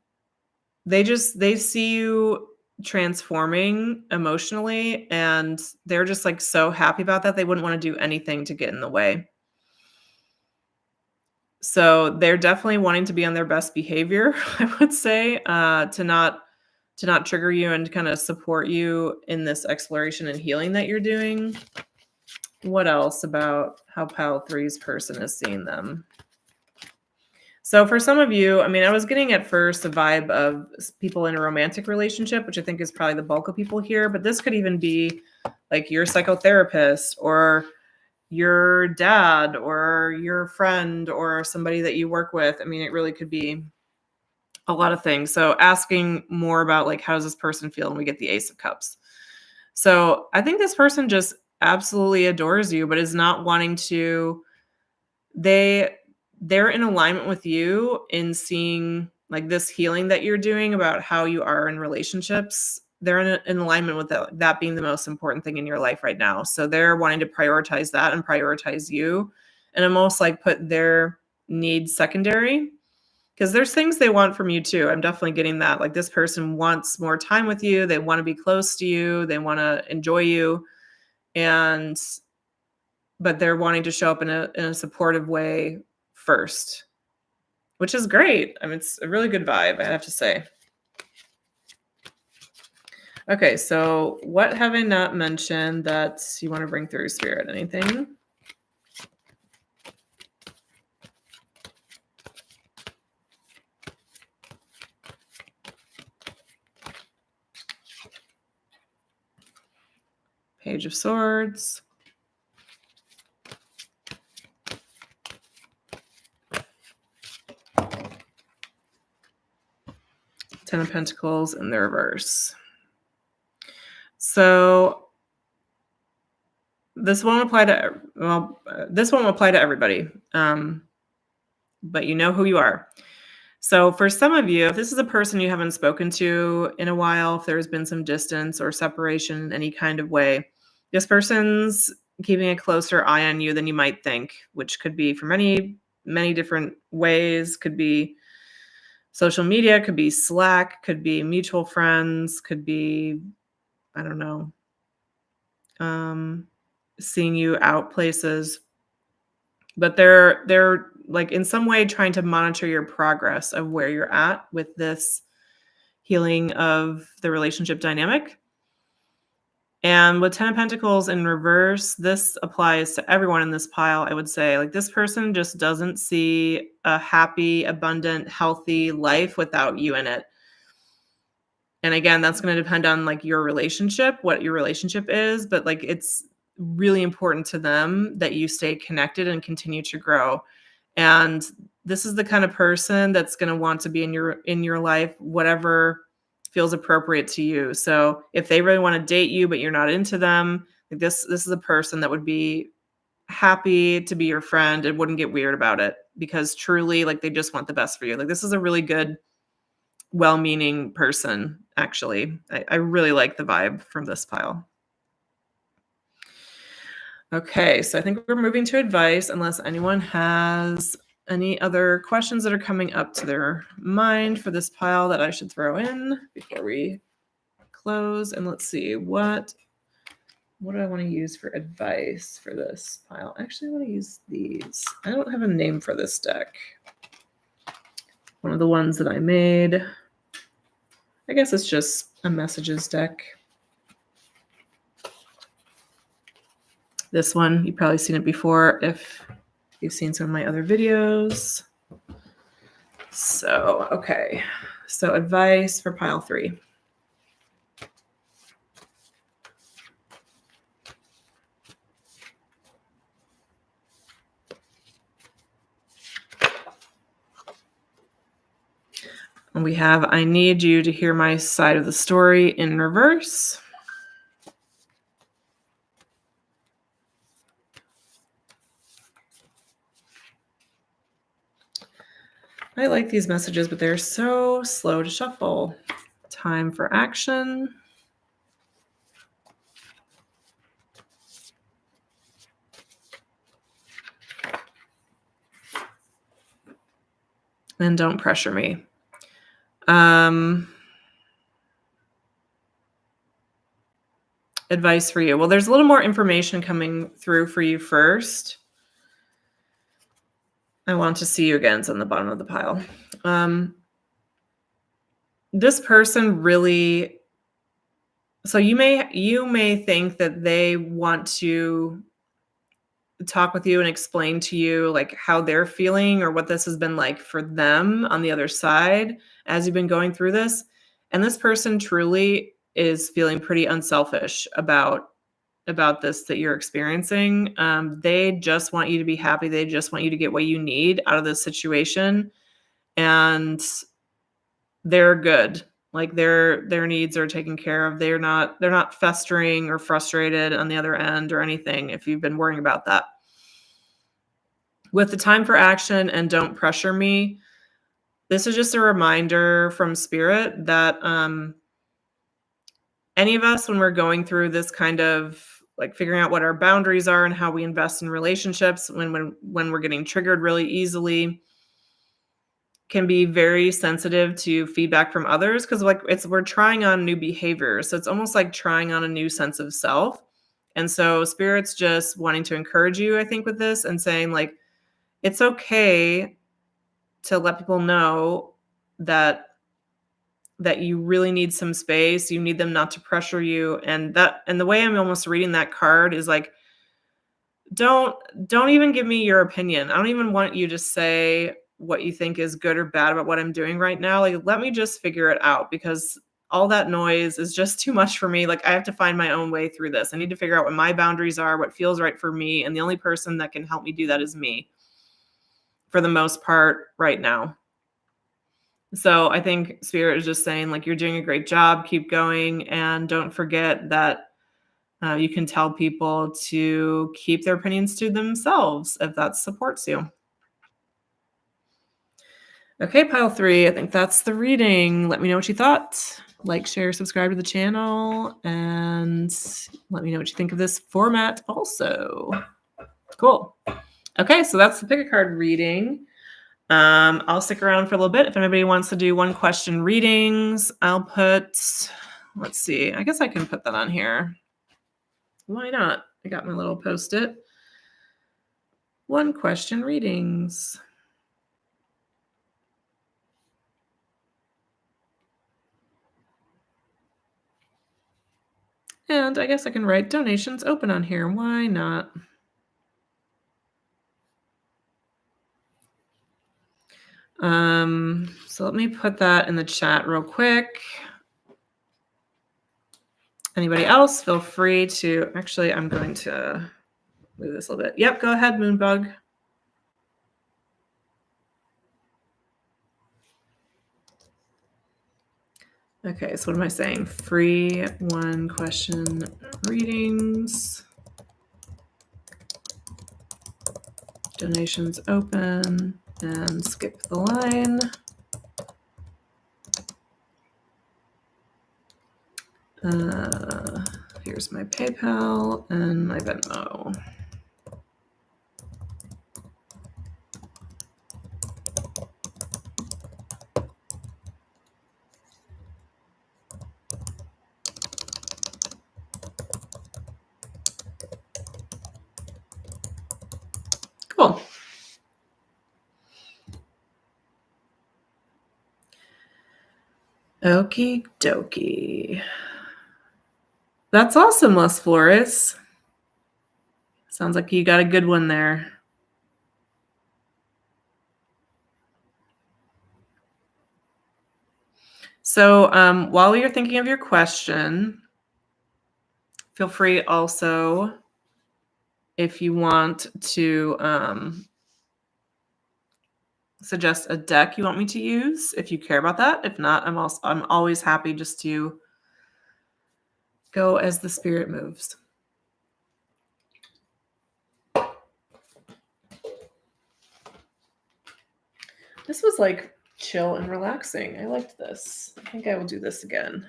they see you transforming emotionally, and they're just like so happy about that. They wouldn't want to do anything to get in the way. So they're definitely wanting to be on their best behavior, I would say, to not trigger you and kind of support you in this exploration and healing that you're doing. What else about how pile three's person is seeing them? So for some of you, I mean, I was getting at first a vibe of people in a romantic relationship, which I think is probably the bulk of people here, but this could even be like your psychotherapist or your dad or your friend or somebody that you work with. I mean, it really could be a lot of things. So asking more about like, how does this person feel? And we get the Ace of Cups. So I think this person just absolutely adores you, but is not wanting to, they're in alignment with you in seeing like this healing that you're doing about how you are in relationships. They're in alignment with that being the most important thing in your life right now. So they're wanting to prioritize that and prioritize you and almost like put their needs secondary, because there's things they want from you too. I'm definitely getting that. Like this person wants more time with you. They want to be close to you. They want to enjoy you. But they're wanting to show up in a supportive way first, which is great. I mean, it's a really good vibe, I have to say. Okay, so what have I not mentioned that you want to bring through, Spirit? Anything? Page of Swords. Ten of Pentacles in the reverse. So this won't apply to everybody, but you know who you are. So for some of you, if this is a person you haven't spoken to in a while, if there's been some distance or separation in any kind of way, this person's keeping a closer eye on you than you might think, which could be for many, many different ways. Could be social media, could be Slack, could be mutual friends, could be, I don't know, seeing you out places. But they're like in some way trying to monitor your progress of where you're at with this healing of the relationship dynamic. And with 10 of Pentacles in reverse, this applies to everyone in this pile, I would say. Like this person just doesn't see a happy, abundant, healthy life without you in it. And again, that's going to depend on like your relationship, what your relationship is, but like it's really important to them that you stay connected and continue to grow. And this is the kind of person that's going to want to be in your life, whatever feels appropriate to you. So if they really want to date you, but you're not into them, like this is a person that would be happy to be your friend and wouldn't get weird about it, because truly like they just want the best for you. Like this is a really good, well-meaning person, actually. I really like the vibe from this pile. Okay, so I think we're moving to advice, unless anyone has any other questions that are coming up to their mind for this pile that I should throw in before we close. And let's see, what do I want to use for advice for this pile? Actually, I want to use these. I don't have a name for this deck. One of the ones that I made. I guess it's just a messages deck. This one, you've probably seen it before if you've seen some of my other videos. So, okay. So advice for pile 3. And we have, I need you to hear my side of the story in reverse. I like these messages, but they're so slow to shuffle. Time for action. And don't pressure me. Advice for you. Well, there's a little more information coming through for you first. I want to see you again. It's on the bottom of the pile. This person really, so you may think that they want to talk with you and explain to you like how they're feeling or what this has been like for them on the other side as you've been going through this. And this person truly is feeling pretty unselfish about this that you're experiencing. They just want you to be happy. They just want you to get what you need out of this situation. And they're good. Like their needs are taken care of. They're not festering or frustrated on the other end or anything if you've been worrying about that. With the time for action and don't pressure me, this is just a reminder from Spirit that any of us, when we're going through this kind of like figuring out what our boundaries are and how we invest in relationships, when we're getting triggered really easily, can be very sensitive to feedback from others because like we're trying on new behaviors. So it's almost like trying on a new sense of self. And so Spirit's just wanting to encourage you, I think, with this and saying like, it's okay to let people know that you really need some space. You need them not to pressure you. And the way I'm almost reading that card is like, don't even give me your opinion. I don't even want you to say what you think is good or bad about what I'm doing right now. Like, let me just figure it out because all that noise is just too much for me. Like, I have to find my own way through this. I need to figure out what my boundaries are, what feels right for me. And the only person that can help me do that is me for the most part right now. So I think Spirit is just saying like, you're doing a great job, keep going. And don't forget that you can tell people to keep their opinions to themselves if that supports you. Okay, pile 3. I think that's the reading. Let me know what you thought. Like, share, subscribe to the channel, and let me know what you think of this format also. Cool. Okay, so that's the pick a card reading. I'll stick around for a little bit. If anybody wants to do 1-question readings, I'll put, let's see, I guess I can put that on here. Why not? I got my little Post-it. 1-question readings. And I guess I can write donations open on here. Why not? So let me put that in the chat real quick. Anybody else, feel free to, actually, I'm going to move this a little bit. Yep, go ahead, Moonbug. Okay, so what am I saying? Free 1-question readings. Donations open and skip the line. Here's my PayPal and my Venmo. Cool. Okie dokie. That's awesome, Les Flores. Sounds like you got a good one there. So while you're thinking of your question, feel free also, if you want to suggest a deck you want me to use, if you care about that. If not, I'm always happy just to go as the spirit moves. This was like chill and relaxing. I liked this. I think I will do this again.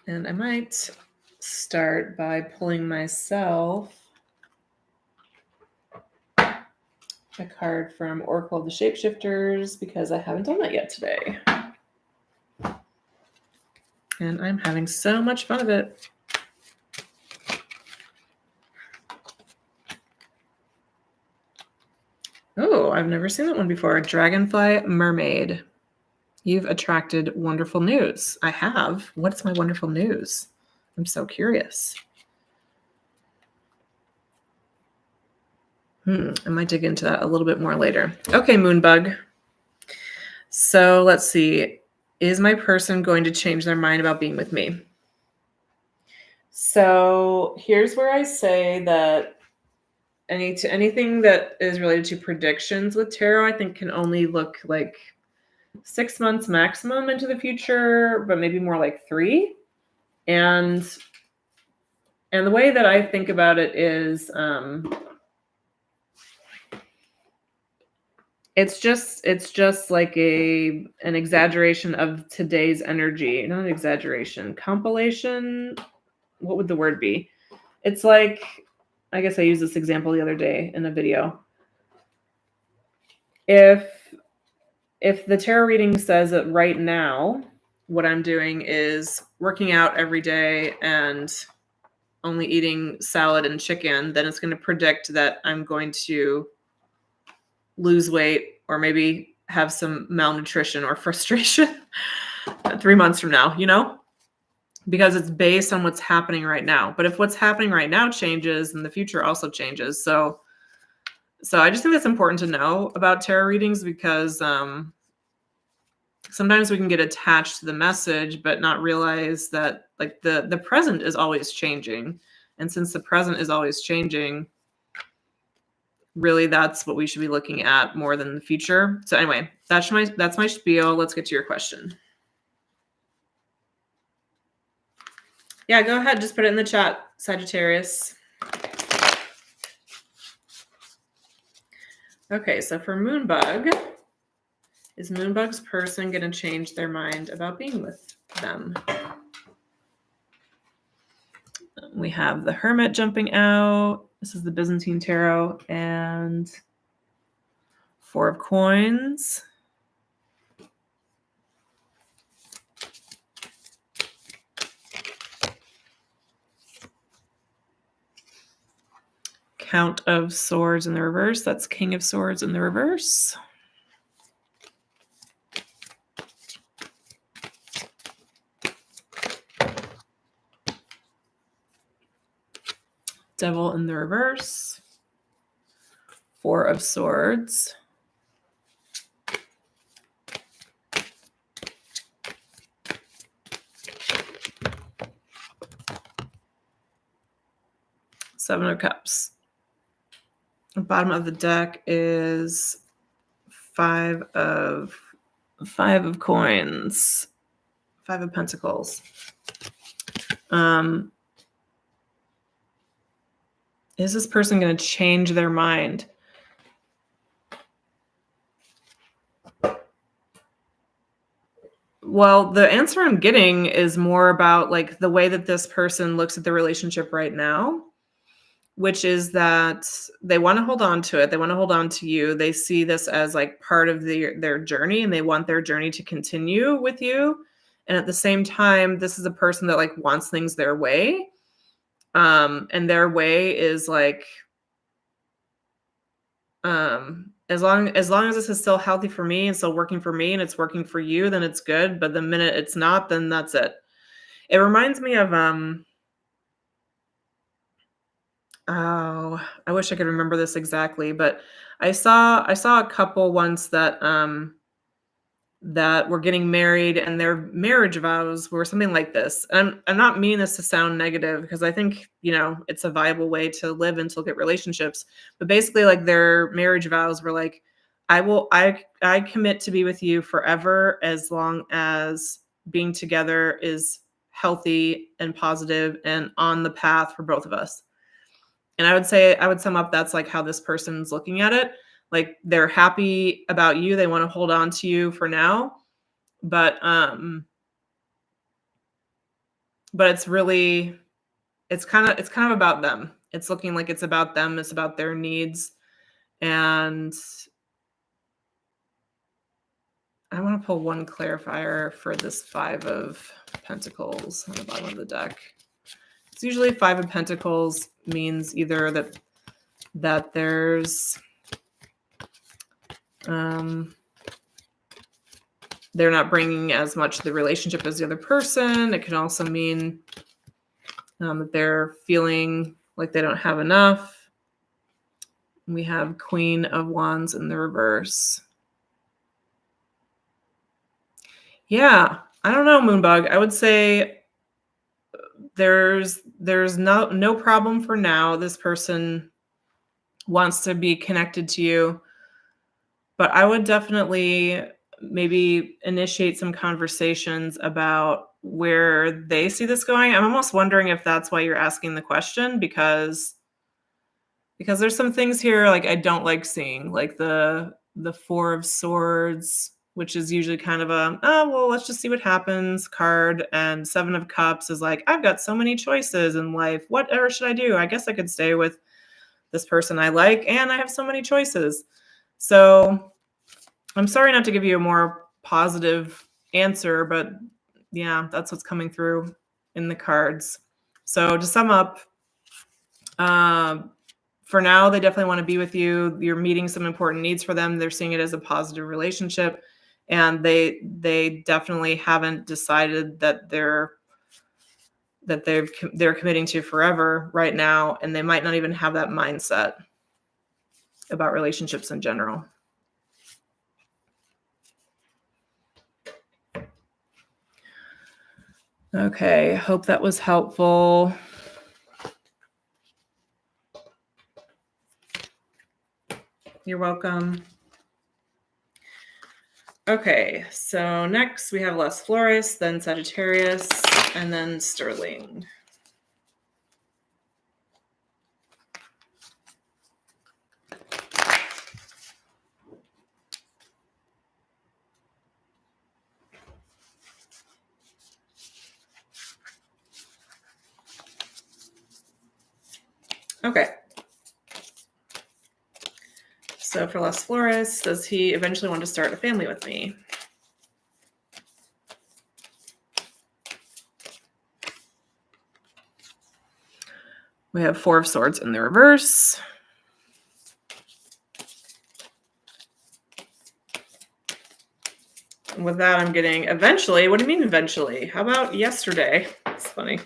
And I might start by pulling myself a card from Oracle of the Shapeshifters because I haven't done that yet today. And I'm having so much fun of it. Oh, I've never seen that one before. Dragonfly Mermaid. You've attracted wonderful news. I have. What's my wonderful news? I'm so curious. I might dig into that a little bit more later. Okay, Moonbug. So let's see. Is my person going to change their mind about being with me? So here's where I say that anything that is related to predictions with tarot, I think can only look like 6 months maximum into the future, but maybe more like 3. And the way that I think about it is it's just like an exaggeration of today's energy. Not an exaggeration, compilation. What would the word be? It's like, I guess I used this example the other day in a video. If the tarot reading says that right now, what I'm doing is working out every day and only eating salad and chicken, then it's going to predict that I'm going to lose weight or maybe have some malnutrition or frustration 3 months from now, because it's based on what's happening right now. But if what's happening right now changes, then the future also changes. So I just think that's important to know about tarot readings because sometimes we can get attached to the message, but not realize that like the present is always changing. And since the present is always changing, really that's what we should be looking at more than the future. So anyway, that's my spiel. Let's get to your question. Yeah, go ahead. Just put it in the chat, Sagittarius. Okay, so for Moonbug, is Moonbug's person going to change their mind about being with them? We have the Hermit jumping out. This is the Byzantine Tarot and 4 of Coins. Count of Swords in the reverse. That's King of Swords in the reverse. Devil in the reverse. 4 of Swords. Seven of Cups. The bottom of the deck is 5 of Coins. 5 of Pentacles. Is this person going to change their mind? Well, the answer I'm getting is more about like the way that this person looks at the relationship right now, which is that they want to hold on to it. They want to hold on to you. They see this as like part of their journey, and they want their journey to continue with you. And at the same time, this is a person that like wants things their way. And their way is like, as long as this is still healthy for me and still working for me and it's working for you, then it's good. But the minute it's not, then that's it. It reminds me of, oh, I wish I could remember this exactly, but I saw a couple once that were getting married, and their marriage vows were something like this. I'm not meaning this to sound negative because I think, it's a viable way to live and to look at relationships. But basically, like their marriage vows were like, I commit to be with you forever as long as being together is healthy and positive and on the path for both of us. And I would say, I would sum up, that's like how this person's looking at it. Like they're happy about you. They want to hold on to you for now. But it's really, it's kind of about them. It's looking like it's about them. It's about their needs. And I want to pull one clarifier for this 5 of Pentacles on the bottom of the deck. It's usually 5 of Pentacles means either that there's they're not bringing as much to the relationship as the other person. It can also mean that they're feeling like they don't have enough. We have Queen of Wands in the reverse. Yeah, I don't know, Moonbug. I would say there's no problem for now. This person wants to be connected to you, but I would definitely maybe initiate some conversations about where they see this going. I'm almost wondering if that's why you're asking the question, because there's some things here like I don't like seeing, like the 4 of Swords, which is usually kind of a, oh, well, let's just see what happens card. And 7 of Cups is like, I've got so many choices in life. Whatever should I do? I guess I could stay with this person I like, and I have so many choices. So I'm sorry not to give you a more positive answer, but yeah, that's what's coming through in the cards. So to sum up, for now, they definitely want to be with you. You're meeting some important needs for them. They're seeing it as a positive relationship, and they definitely haven't decided that they're committing to forever right now, and they might not even have that mindset about relationships in general. Okay, hope that was helpful. You're welcome. Okay, so next we have Las Flores, then Sagittarius, and then Sterling. Okay. So for Las Flores, does he eventually want to start a family with me? We have 4 of Swords in the reverse. With that, I'm getting eventually. What do you mean eventually? How about yesterday? It's funny.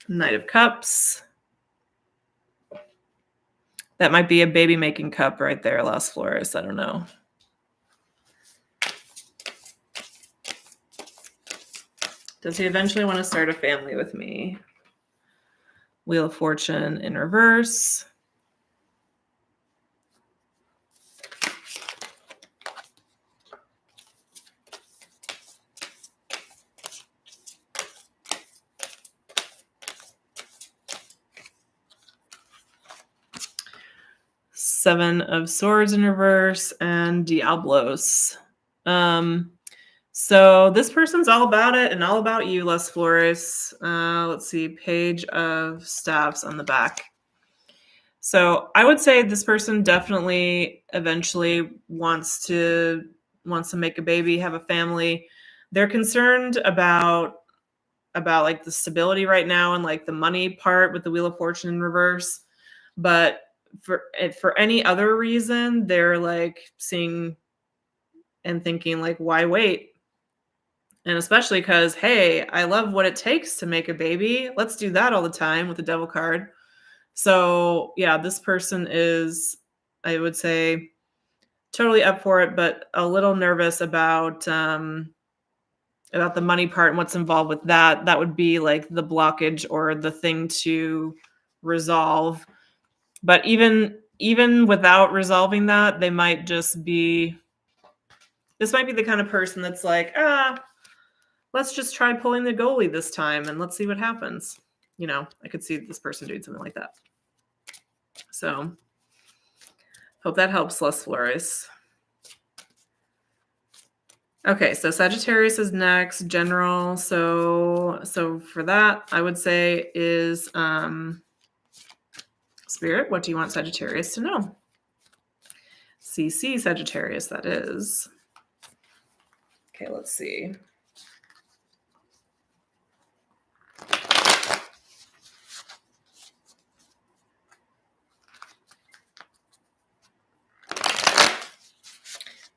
Knight of Cups. That might be a baby-making cup right there, Las Flores. I don't know. Does he eventually want to start a family with me? Wheel of Fortune in reverse. Seven of Swords in reverse and Diablos. So this person's all about it and all about you, Las Flores. Let's see, Page of Staffs on the back. So I would say this person definitely eventually wants to make a baby, have a family. They're concerned about like the stability right now and like the money part with the Wheel of Fortune in reverse. But for any other reason, they're like seeing and thinking like, why wait? And especially because, hey, I love what it takes to make a baby. Let's do that all the time with the Devil card. So yeah, this person is, I would say, totally up for it, but a little nervous about the money part and what's involved with that. That would be like the blockage or the thing to resolve. But even without resolving that, they might just be This might be the kind of person that's like, let's just try pulling the goalie this time and let's see what happens. I could see this person doing something like that. So hope that helps, Les Flores. Okay, so Sagittarius is next, general. So for that, I would say is Spirit, what do you want Sagittarius to know? CC Sagittarius, that is. Okay, let's see.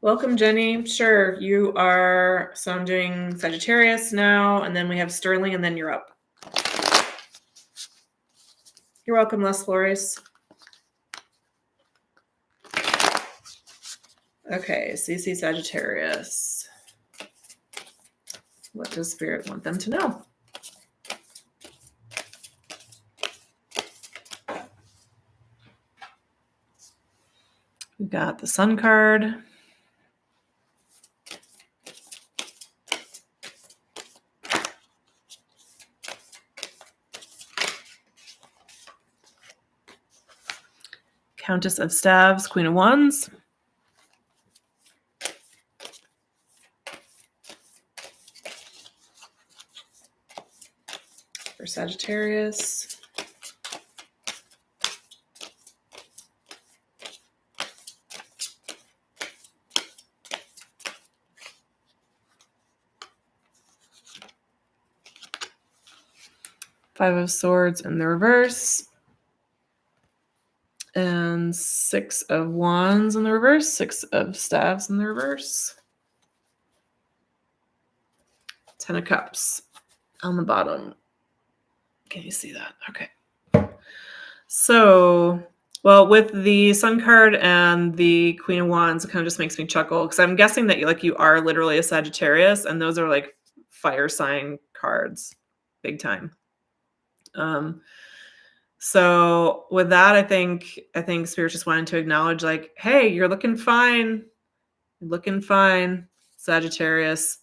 Welcome, Jenny. Sure, you are. So I'm doing Sagittarius now, and then we have Sterling, and then you're up. You're welcome, Les Flores. Okay, CC Sagittarius. What does Spirit want them to know? We got the Sun card. Countess of Staves, Queen of Wands. For Sagittarius. Five of Swords in the reverse. And Six of Wands in the reverse. Six of Staves in the reverse. 10 of Cups on the bottom. Can you see that? Okay. So, well, with the Sun card and the Queen of Wands, it kind of just makes me chuckle because I'm guessing that you are literally a Sagittarius, and those are like fire sign cards, big time. So with that, I think Spirit just wanted to acknowledge, like, hey, you're looking fine. You're looking fine, Sagittarius,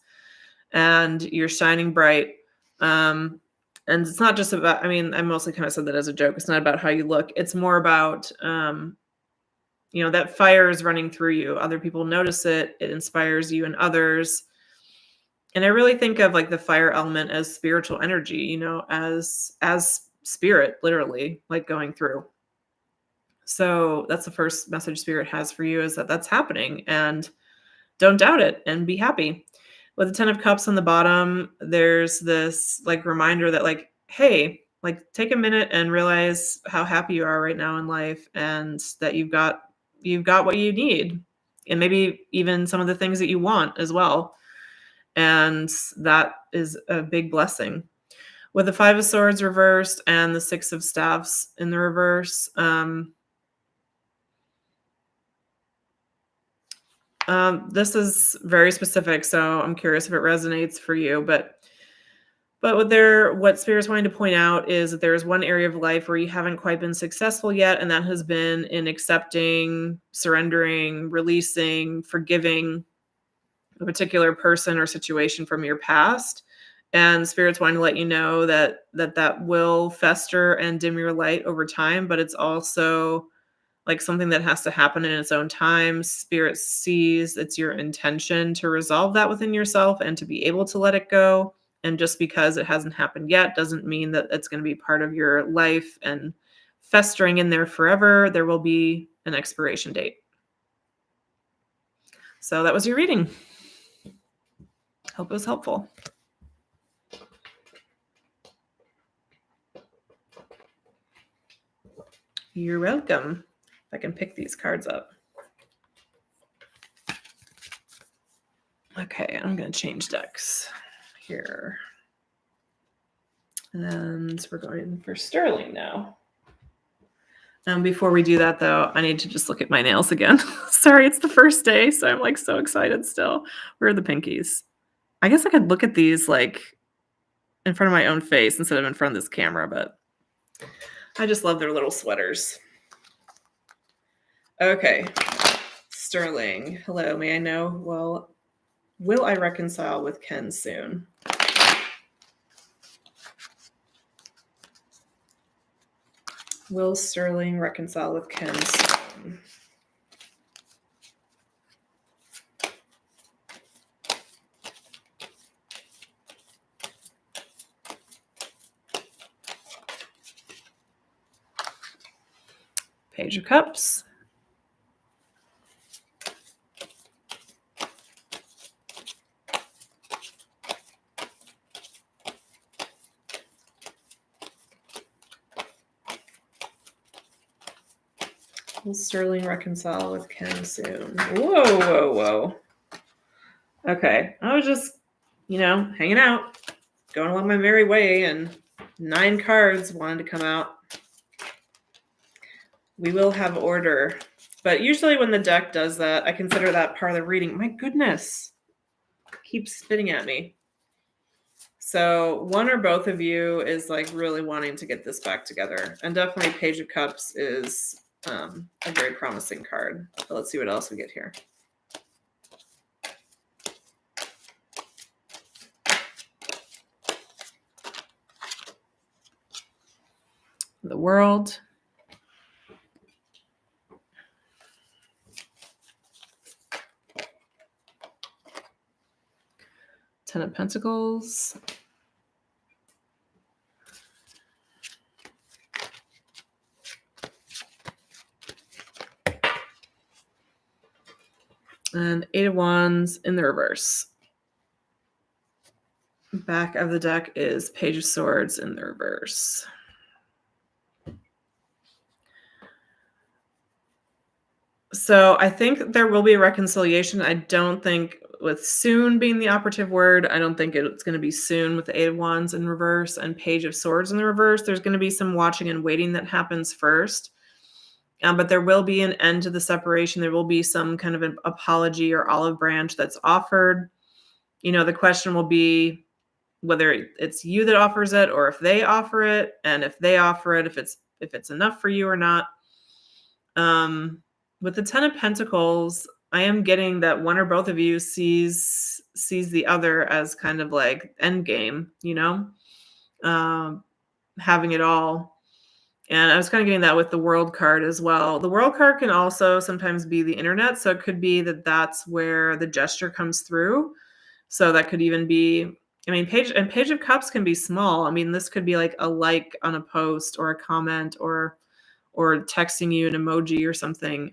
and you're shining bright. And it's not just about, I mostly kind of said that as a joke. It's not about how you look. It's more about, that fire is running through you. Other people notice it. It inspires you and others. And I really think of like the fire element as spiritual energy, as spirit, literally, like going through. So that's the first message Spirit has for you, is that that's happening, and don't doubt it and be happy. With the 10 of Cups on the bottom, there's this like reminder that like, hey, like take a minute and realize how happy you are right now in life, and that you've got what you need, and maybe even some of the things that you want as well. And that is a big blessing. With the 5 of Swords reversed and the 6 of Staffs in the reverse, this is very specific, so I'm curious if it resonates for you. But what Spirit's wanting to point out is that there is one area of life where you haven't quite been successful yet, and that has been in accepting, surrendering, releasing, forgiving a particular person or situation from your past. And Spirit's wanting to let you know that will fester and dim your light over time, but it's also like something that has to happen in its own time. Spirit sees it's your intention to resolve that within yourself and to be able to let it go. And just because it hasn't happened yet doesn't mean that it's going to be part of your life and festering in there forever. There will be an expiration date. So that was your reading. Hope it was helpful. You're welcome. If I can pick these cards up. Okay, I'm going to change decks here. And we're going for Sterling now. Before we do that, though, I need to just look at my nails again. Sorry, it's the first day, so I'm like so excited still. Where are the pinkies? I guess I could look at these like in front of my own face instead of in front of this camera, but I just love their little sweaters. Okay, Sterling. Hello, may I know? Well, Will I reconcile with Ken soon? Will Sterling reconcile with Ken soon? Page of Cups. Will Sterling reconcile with Ken soon? Whoa, whoa, whoa. Okay, I was just, hanging out, going along my merry way, and 9 cards wanted to come out. We will have order. But usually when the deck does that, I consider that part of the reading. My goodness. It keeps spitting at me. So one or both of you is like really wanting to get this back together. And definitely Page of Cups is a very promising card. But let's see what else we get here. The World. Ten of Pentacles. And 8 of Wands in the reverse. Back of the deck is Page of Swords in the reverse. So I think there will be a reconciliation. I don't think with soon being the operative word, I don't think it's going to be soon with the 8 of Wands in reverse and Page of Swords in the reverse. There's going to be some watching and waiting that happens first. But there will be an end to the separation. There will be some kind of an apology or olive branch that's offered. The question will be whether it's you that offers it or if they offer it, and if they offer it, if it's enough for you or not. With the 10 of Pentacles, I am getting that one or both of you sees the other as kind of like end game, having it all. And I was kind of getting that with the World card as well. The World card can also sometimes be the internet. So it could be that that's where the gesture comes through. So that could even be, Page of Cups can be small. This could be like a like on a post or a comment or texting you an emoji or something.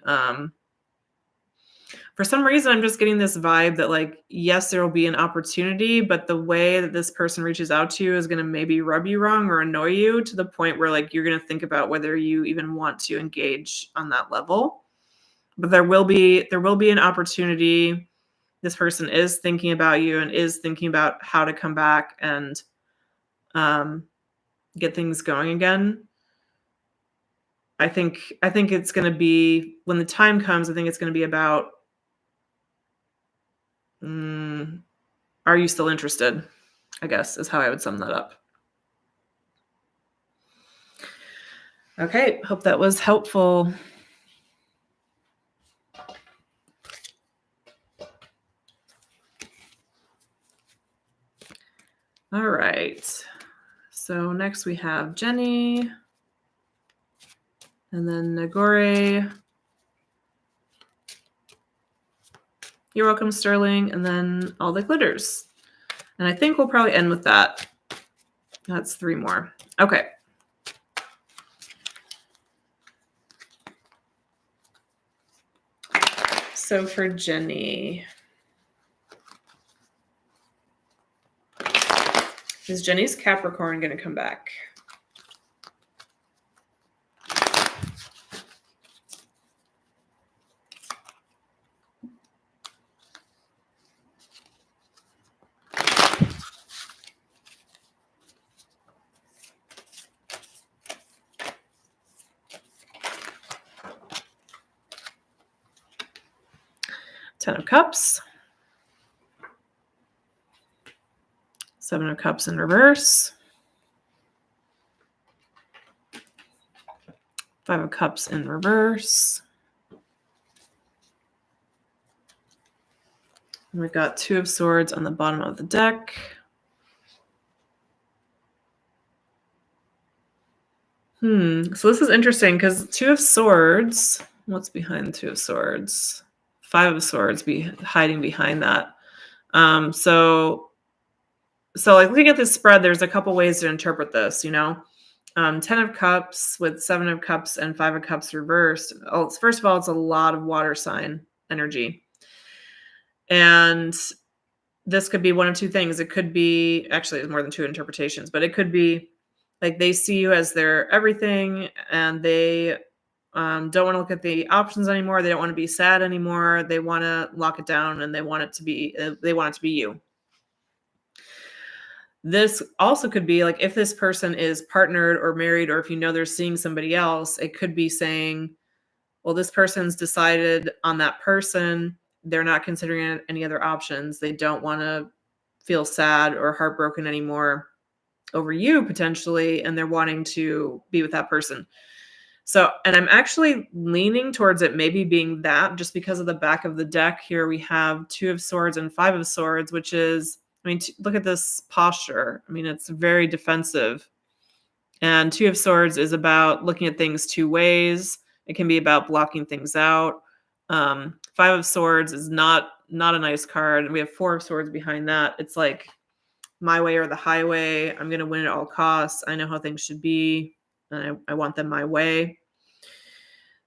For some reason, I'm just getting this vibe that like, yes, there will be an opportunity, but the way that this person reaches out to you is going to maybe rub you wrong or annoy you to the point where like you're going to think about whether you even want to engage on that level. But there will be an opportunity. This person is thinking about you and is thinking about how to come back and get things going again. I think it's going to be, when the time comes, I think it's going to be about, are you still interested? I guess is how I would sum that up. Okay, hope that was helpful. All right. So next we have Jenny. And then Nagore. You're welcome, Sterling. And then all the glitters. And I think we'll probably end with that. That's 3 more. Okay. So for Jenny, is Jenny's Capricorn going to come back? Ten of Cups. 7 of Cups in reverse. 5 of Cups in reverse. We've got Two of Swords on the bottom of the deck. So this is interesting because Two of Swords, what's behind Two of Swords? Five of Swords hiding behind that. So like looking at this spread, there's a couple ways to interpret this, 10 of Cups with 7 of Cups and 5 of Cups reversed. First of all, it's a lot of water sign energy. And this could be one of two things. It could be, actually, there's more than two interpretations, but it could be like they see you as their everything and they don't want to look at the options anymore. They don't want to be sad anymore. They want to lock it down and they want it to be you. This also could be like if this person is partnered or married, or if they're seeing somebody else, it could be saying, well, this person's decided on that person. They're not considering any other options. They don't want to feel sad or heartbroken anymore over you potentially, and they're wanting to be with that person. So, and I'm actually leaning towards it maybe being that, just because of the back of the deck here. We have Two of Swords and Five of Swords, which is, look at this posture. It's very defensive. And Two of Swords is about looking at things two ways. It can be about blocking things out. Five of Swords is not a nice card. And we have Four of Swords behind that. It's like my way or the highway. I'm going to win at all costs. I know how things should be. And I want them my way.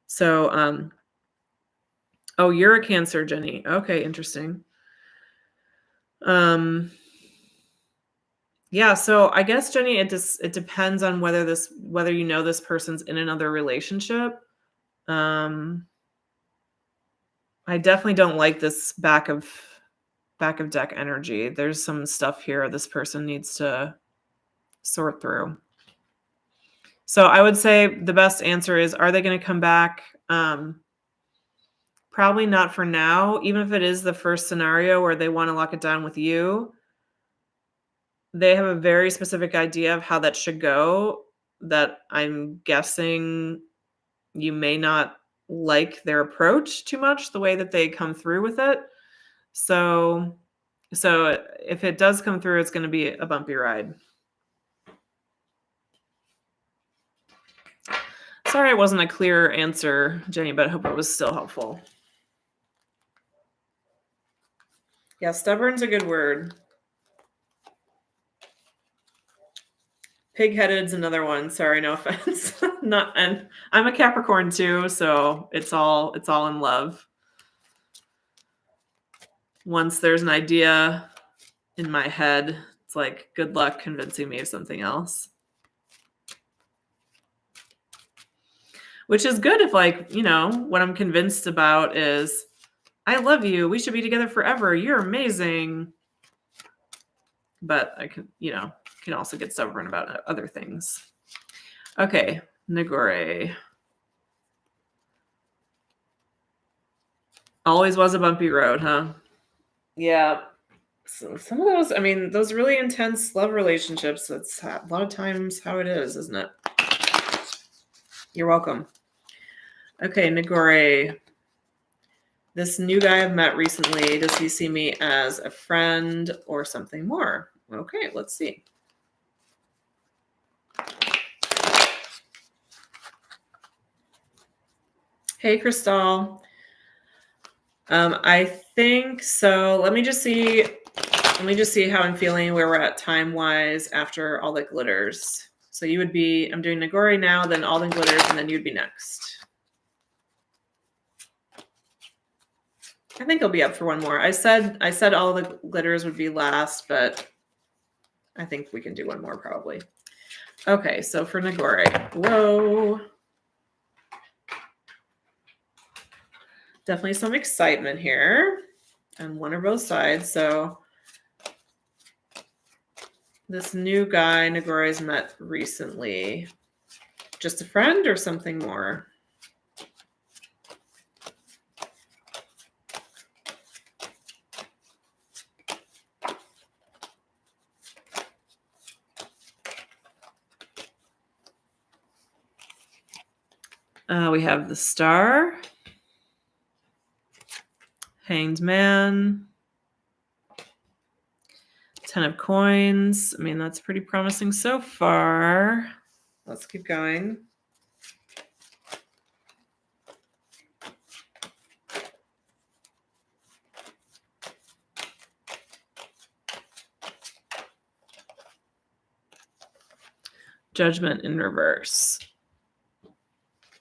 So, oh, you're a Cancer, Jenny. Okay, interesting. Yeah, so I guess, Jenny, it depends on whether this person's in another relationship. I definitely don't like this back of deck energy. There's some stuff here this person needs to sort through. So I would say the best answer is, are they going to come back? Probably not for now. Even if it is the first scenario where they want to lock it down with you, they have a very specific idea of how that should go that I'm guessing you may not like their approach too much, the way that they come through with it. So if it does come through, it's going to be a bumpy ride. Sorry it wasn't a clear answer, Jenny, but I hope it was still helpful. Yeah, stubborn's a good word. Pig-headed's another one. Sorry, no offense. And I'm a Capricorn too, so it's all in love. Once there's an idea in my head, it's like, good luck convincing me of something else. Which is good if, like, what I'm convinced about is, I love you. We should be together forever. You're amazing. But I can also get stubborn about other things. Okay, Nagore. Always was a bumpy road, huh? Yeah. So some of those, those really intense love relationships, that's a lot of times how it is, isn't it? You're welcome. Okay, Nagore. This new guy I've met recently, does he see me as a friend or something more? Okay, let's see. Hey, Crystal. I think so. Let me just see how I'm feeling, where we're at time-wise after all the glitters. So you would be, I'm doing Nagore now, then all the glitters, and then you'd be next. I think I'll be up for one more. I said all the glitters would be last, but I think we can do one more probably. Okay, so for Nagore, whoa. Definitely some excitement here on one or both sides. So this new guy Nagore's met recently, just a friend or something more? We have the Star, Hanged Man, 10 of coins. I mean, that's pretty promising so far. Let's keep going. Judgment in reverse.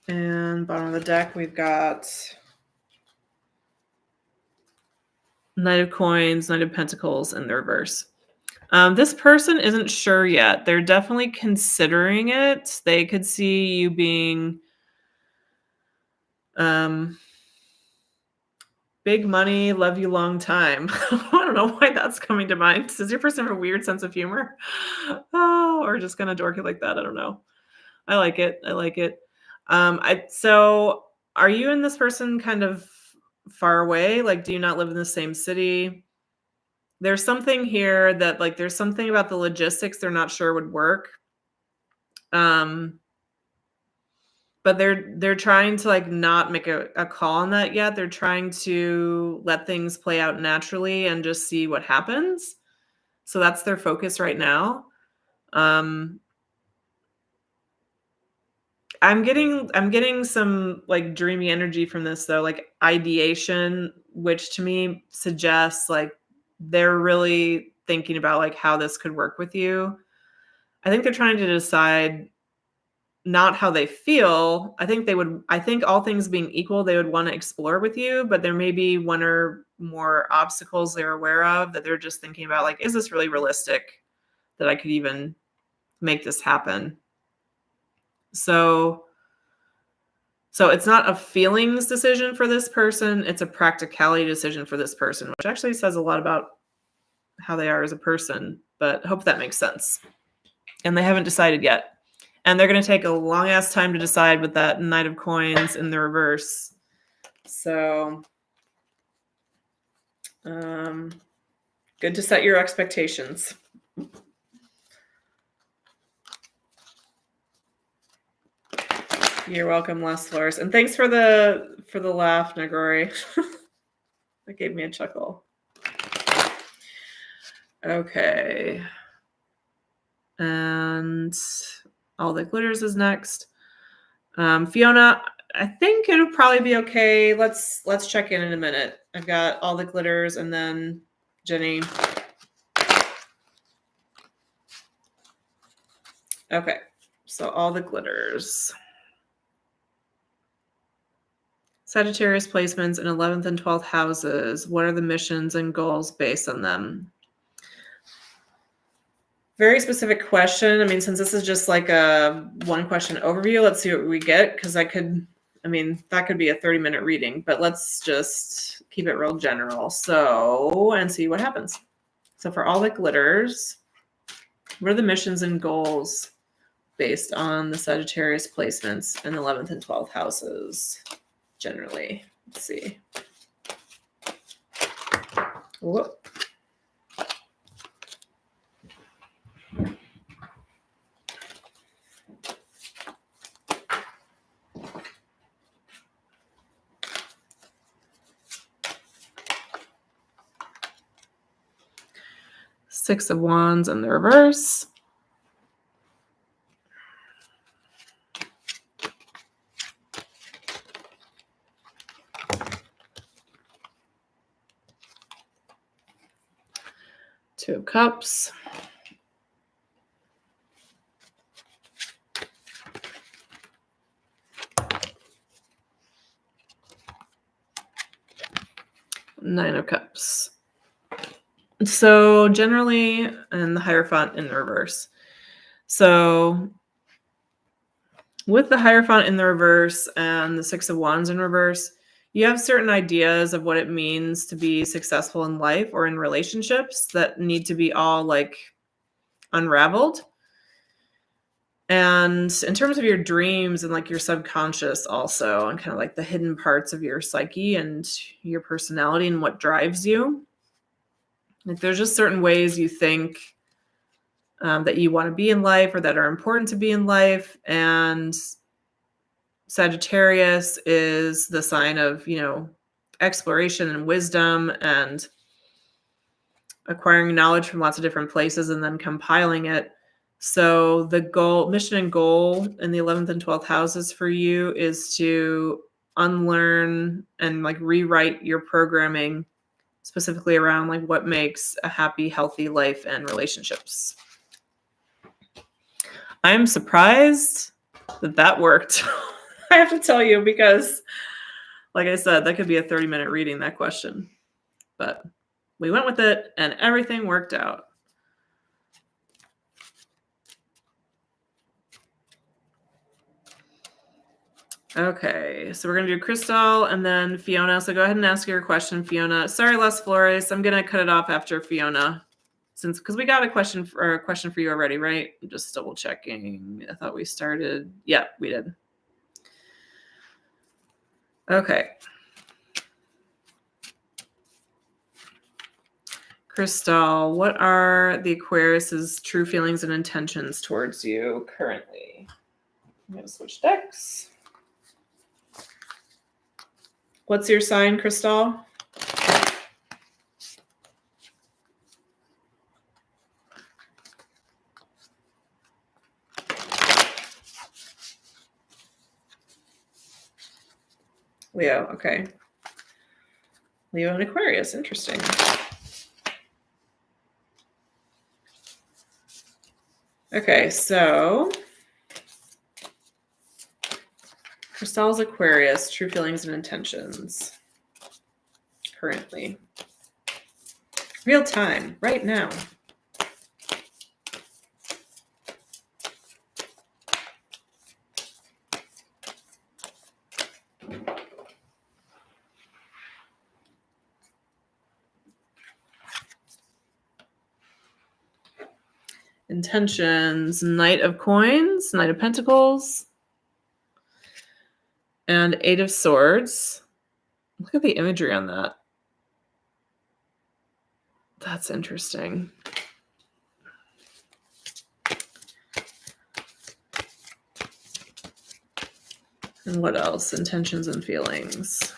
And bottom of the deck, we've got Knight of Coins, Knight of Pentacles in the reverse. This person isn't sure yet. They're definitely considering it. They could see you being big money, love you long time. I don't know why that's coming to mind. Does your person have a weird sense of humor? Oh, or just kind of dorky like that? I don't know. I like it. I like it. So are you and this person kind of far away? Like, do you not live in the same city? There's something here that, like, there's something about the logistics they're not sure would work. But they're trying to, like, not make a call on that yet. They're trying to let things play out naturally and just see what happens. So that's their focus right now. I'm getting some, like, dreamy energy from this, though, like ideation, which to me suggests like they're really thinking about like how this could work with you. I think they're trying to decide not how they feel. I think all things being equal, they would want to explore with you, but there may be one or more obstacles they're aware of that they're just thinking about, like, is this really realistic that I could even make this happen? So it's not a feelings decision for this person, it's a practicality decision for this person, which actually says a lot about how they are as a person, but I hope that makes sense. And they haven't decided yet. And they're going to take a long ass time to decide with that Knight of Coins in the reverse. So, good to set your expectations. You're welcome, Les Flores. And thanks for the laugh, Nagori. That gave me a chuckle. Okay. And All the Glitters is next. Fiona, I think it'll probably be okay. Let's check in a minute. I've got All the Glitters and then Jenny. Okay, so All the Glitters. Sagittarius placements in 11th and 12th houses. What are the missions and goals based on them? Very specific question. I mean, since this is just like a one question overview, let's see what we get, because that could be a 30-minute reading, but let's just keep it real general. So, and see what happens. So for All the Glitters, what are the missions and goals based on the Sagittarius placements in 11th and 12th houses generally? Let's see. Whoop. Six of Wands in the reverse. Two of Cups. Nine of Cups. So generally, and the Hierophant in the reverse. So with the Hierophant in the reverse and the Six of Wands in reverse, you have certain ideas of what it means to be successful in life or in relationships that need to be all like unraveled. And in terms of your dreams and like your subconscious also, and kind of like the hidden parts of your psyche and your personality and what drives you. Like there's just certain ways you think that you want to be in life or that are important to be in life. And Sagittarius is the sign of, exploration and wisdom and acquiring knowledge from lots of different places and then compiling it. So the mission and goal in the 11th and 12th houses for you is to unlearn and like rewrite your programming specifically around like what makes a happy, healthy life and relationships. I'm surprised that worked. I have to tell you, because like I said, that could be a 30-minute reading, that question. But we went with it and everything worked out. Okay, so we're going to do Crystal and then Fiona. So go ahead and ask your question, Fiona. Sorry, Las Flores. I'm going to cut it off after Fiona, because we got a question for you already, right? I'm just double checking. I thought we started. Yeah, we did. Okay. Crystal, what are the Aquarius's true feelings and intentions towards you currently? I'm going to switch decks. What's your sign, Crystal? Leo, okay. Leo and Aquarius, interesting. Okay, so Crystal's Aquarius, true feelings and intentions currently. Real time, right now. Intentions, Knight of Coins, Knight of Pentacles, and Eight of Swords. Look at the imagery on that. That's interesting. And what else? Intentions and feelings.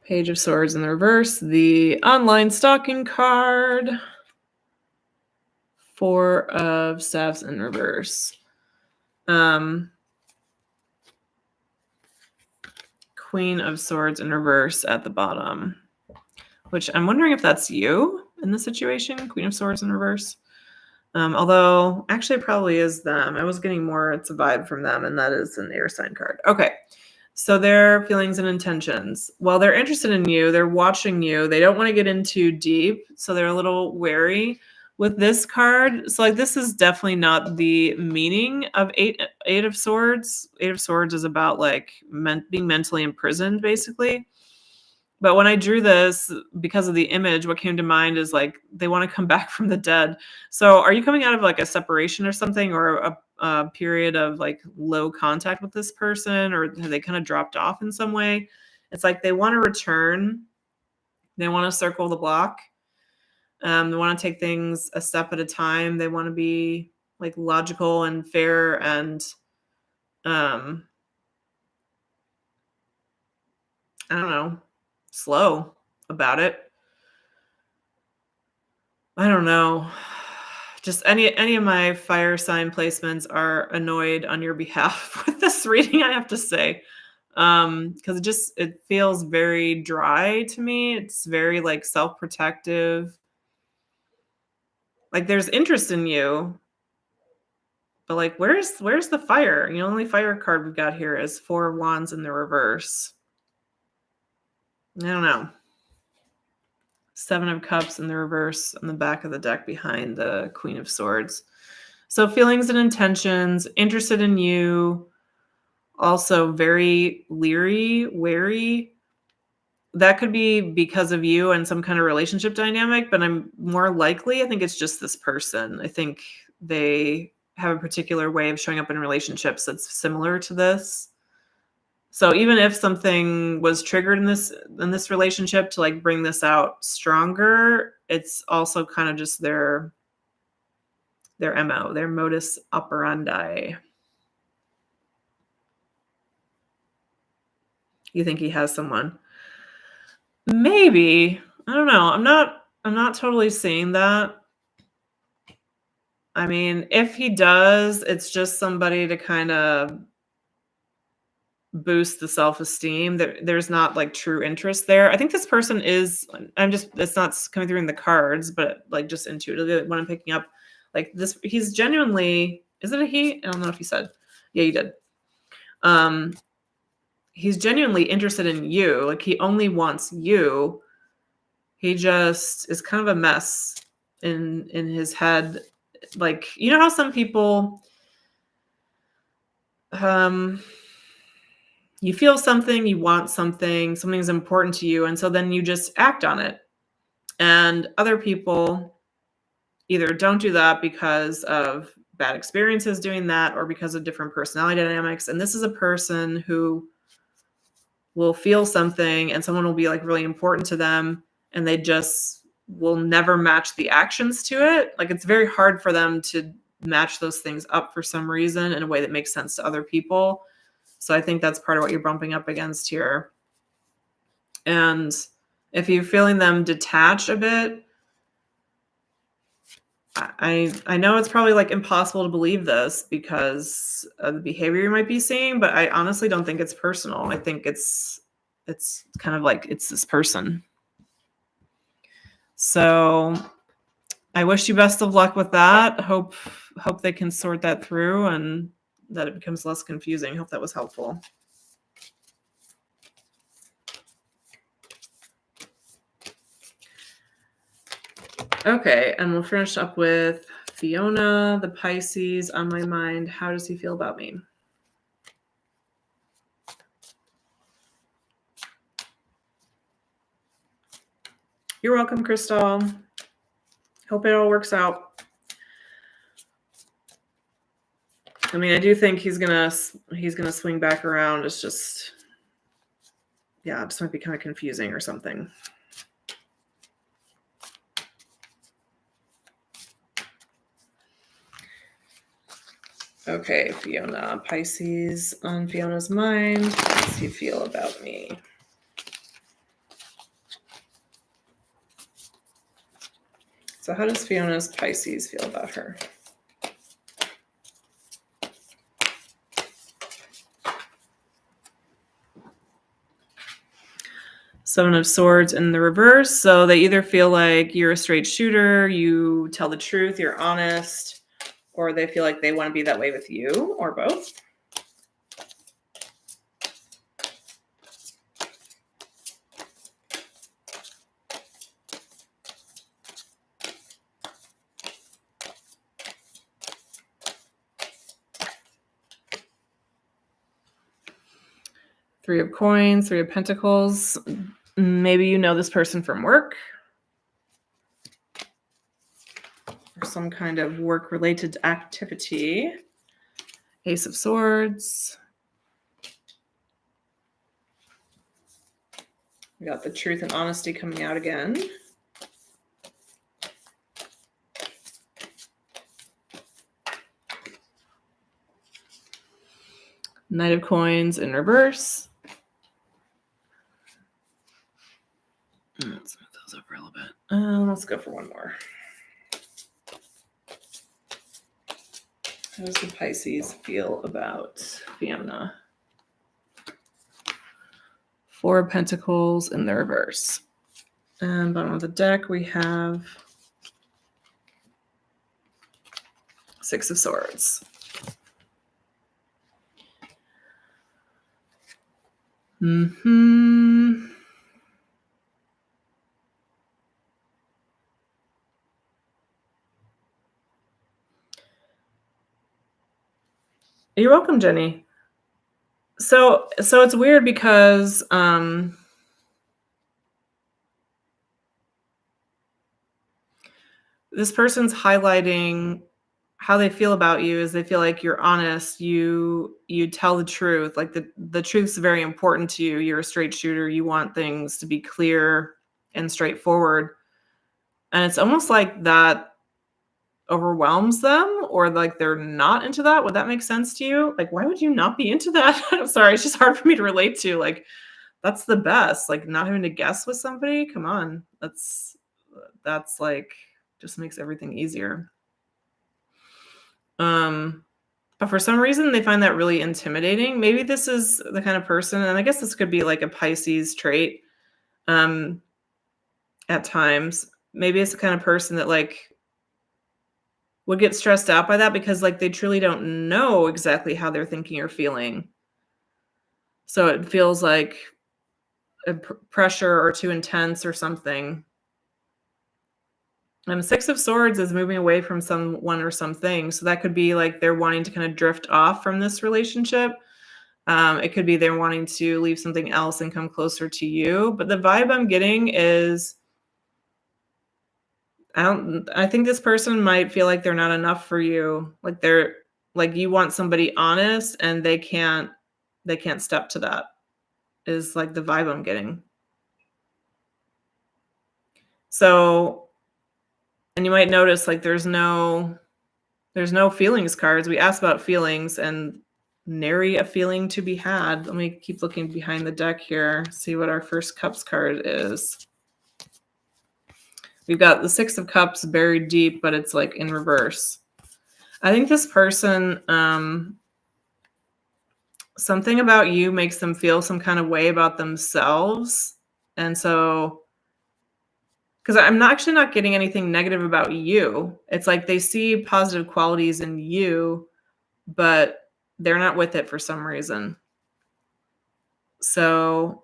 Page of Swords in the reverse. The online stalking card. Four of Staffs in reverse. Queen of Swords in reverse at the bottom, which I'm wondering if that's you in the situation. Queen of Swords in reverse. Although actually it probably is them. I was getting more, it's a vibe from them, and that is an air sign card. Okay. So their feelings and intentions. Well, they're interested in you. They're watching you. They don't want to get in too deep. So they're a little wary with this card. So like, this is definitely not the meaning of eight of Swords. Eight of Swords is about like being mentally imprisoned, basically. But when I drew this, because of the image, what came to mind is like they want to come back from the dead. So are you coming out of like a separation or something, or a period of like low contact with this person, or have they kind of dropped off in some way? It's like they want to return. They want to circle the block. They want to take things a step at a time. They want to be like logical and fair and I don't know, slow about it. I don't know. Just any of my fire sign placements are annoyed on your behalf with this reading, I have to say. Because it feels very dry to me. It's very like self-protective. Like there's interest in you, but like where's the fire? The only fire card we've got here is Four of Wands in the reverse. I don't know. Seven of Cups in the reverse on the back of the deck behind the Queen of Swords. So feelings and intentions, interested in you, also very leery, wary. That could be because of you and some kind of relationship dynamic, but I'm more likely, I think it's just this person. I think they have a particular way of showing up in relationships that's similar to this. So even if something was triggered in this relationship to like bring this out stronger, it's also kind of just their MO, their modus operandi. You think he has someone. Maybe. I don't know. I'm not totally seeing that. I mean, if he does, it's just somebody to kind of boost the self-esteem. There's not like true interest there. I think this person is, it's not coming through in the cards, but like just intuitively when I'm picking up like this, he's genuinely, is it a he? I don't know if you said. Yeah, you did. He's genuinely interested in you. Like he only wants you. He just is kind of a mess in his head. Like, you know how some people you feel something, you want something, something's important to you, and so then you just act on it. And other people either don't do that because of bad experiences doing that or because of different personality dynamics. And this is a person who will feel something and someone will be like really important to them and they just will never match the actions to it. Like it's very hard for them to match those things up for some reason in a way that makes sense to other people. So I think that's part of what you're bumping up against here. And if you're feeling them detach a bit, I know it's probably like impossible to believe this because of the behavior you might be seeing, but I honestly don't think it's personal. I think it's kind of like it's this person. So I wish you best of luck with that. Hope they can sort that through and that it becomes less confusing. Hope that was helpful. Okay, and we'll finish up with Fiona, the Pisces on my mind. How does he feel about me? You're welcome, Crystal. Hope it all works out. I mean, I do think he's gonna swing back around. It's just, yeah, it just might be kind of confusing or something. Okay, Fiona, Pisces on Fiona's mind. How does he feel about me? So how does Fiona's Pisces feel about her? Seven of Swords in the reverse. So they either feel like you're a straight shooter, you tell the truth, you're honest, or they feel like they want to be that way with you, or both. Three of Coins, Three of Pentacles. Maybe you know this person from work or some kind of work-related activity. Ace of Swords. We got the truth and honesty coming out again. Knight of Coins in reverse. Let's move those over a little bit. Let's go for one more. How does the Pisces feel about Fiona? Four of Pentacles in the reverse. And bottom of the deck, we have Six of Swords. You're welcome, Jenny. So it's weird because this person's highlighting how they feel about you is they feel like you're honest, you tell the truth, like the truth's very important to you. You're a straight shooter, you want things to be clear and straightforward. And it's almost like that overwhelms them, or like they're not into that. Would that make sense to you? Like, why would you not be into that? I'm sorry, it's just hard for me to relate to. Like, That's the best. Like not having to guess with somebody. Come on. That's like just makes everything easier. But for some reason they find that really intimidating. Maybe this is the kind of person, and I guess this could be like a Pisces trait. At times, maybe it's the kind of person that like would get stressed out by that because like they truly don't know exactly how they're thinking or feeling. So it feels like a pressure or too intense or something. Six of Swords is moving away from someone or something. So that could be like they're wanting to kind of drift off from this relationship. It could be they're wanting to leave something else and come closer to you. But the vibe I'm getting is I think this person might feel like they're not enough for you. Like they're like you want somebody honest and they can't step to that is like the vibe I'm getting. So, and you might notice like there's no feelings cards. We asked about feelings and nary a feeling to be had. Let me keep looking behind the deck here, see what our first Cups card is. We've got the Six of Cups buried deep, but it's like in reverse. I think this person, something about you makes them feel some kind of way about themselves. And so, because I'm actually not getting anything negative about you. It's like they see positive qualities in you, but they're not with it for some reason. So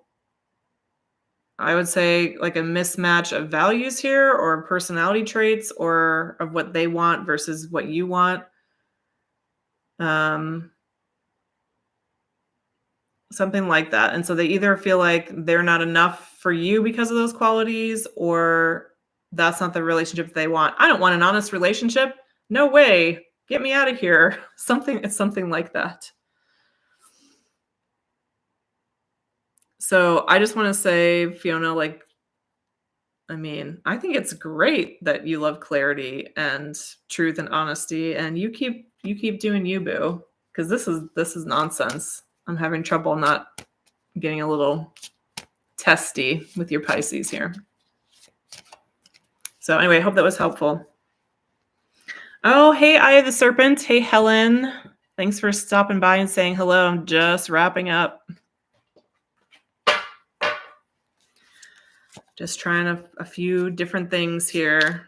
I would say like a mismatch of values here or personality traits or of what they want versus what you want. Something like that. And so they either feel like they're not enough for you because of those qualities or that's not the relationship they want. I don't want an honest relationship. No way. Get me out of here. It's something like that. So I just want to say, Fiona, like, I mean, I think it's great that you love clarity and truth and honesty, and you keep doing you, boo, because this is nonsense. I'm having trouble not getting a little testy with your Pisces here. So anyway, I hope that was helpful. Oh, hey, Eye of the Serpent. Hey, Helen. Thanks for stopping by and saying hello. I'm just wrapping up. Just trying a few different things here.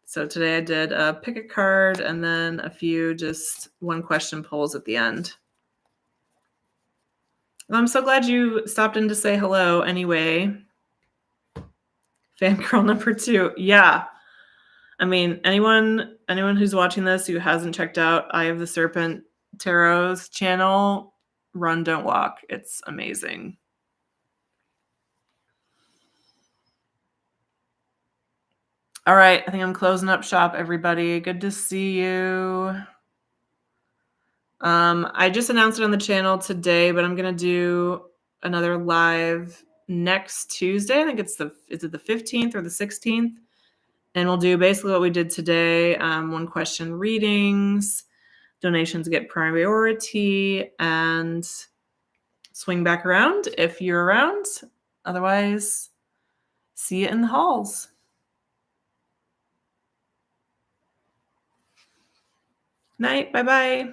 So today I did a pick a card and then a few just one question polls at the end. Well, I'm so glad you stopped in to say hello anyway. Fangirl number 2. Yeah. I mean, anyone who's watching this who hasn't checked out Eye of the Serpent Tarot's channel, run, don't walk. It's amazing. All right, I think I'm closing up shop, everybody. Good to see you. I just announced it on the channel today, but I'm gonna do another live next Tuesday. I think is it the 15th or the 16th? And we'll do basically what we did today. One question readings, donations get priority, and swing back around if you're around. Otherwise, see you in the halls. Night. Bye-bye.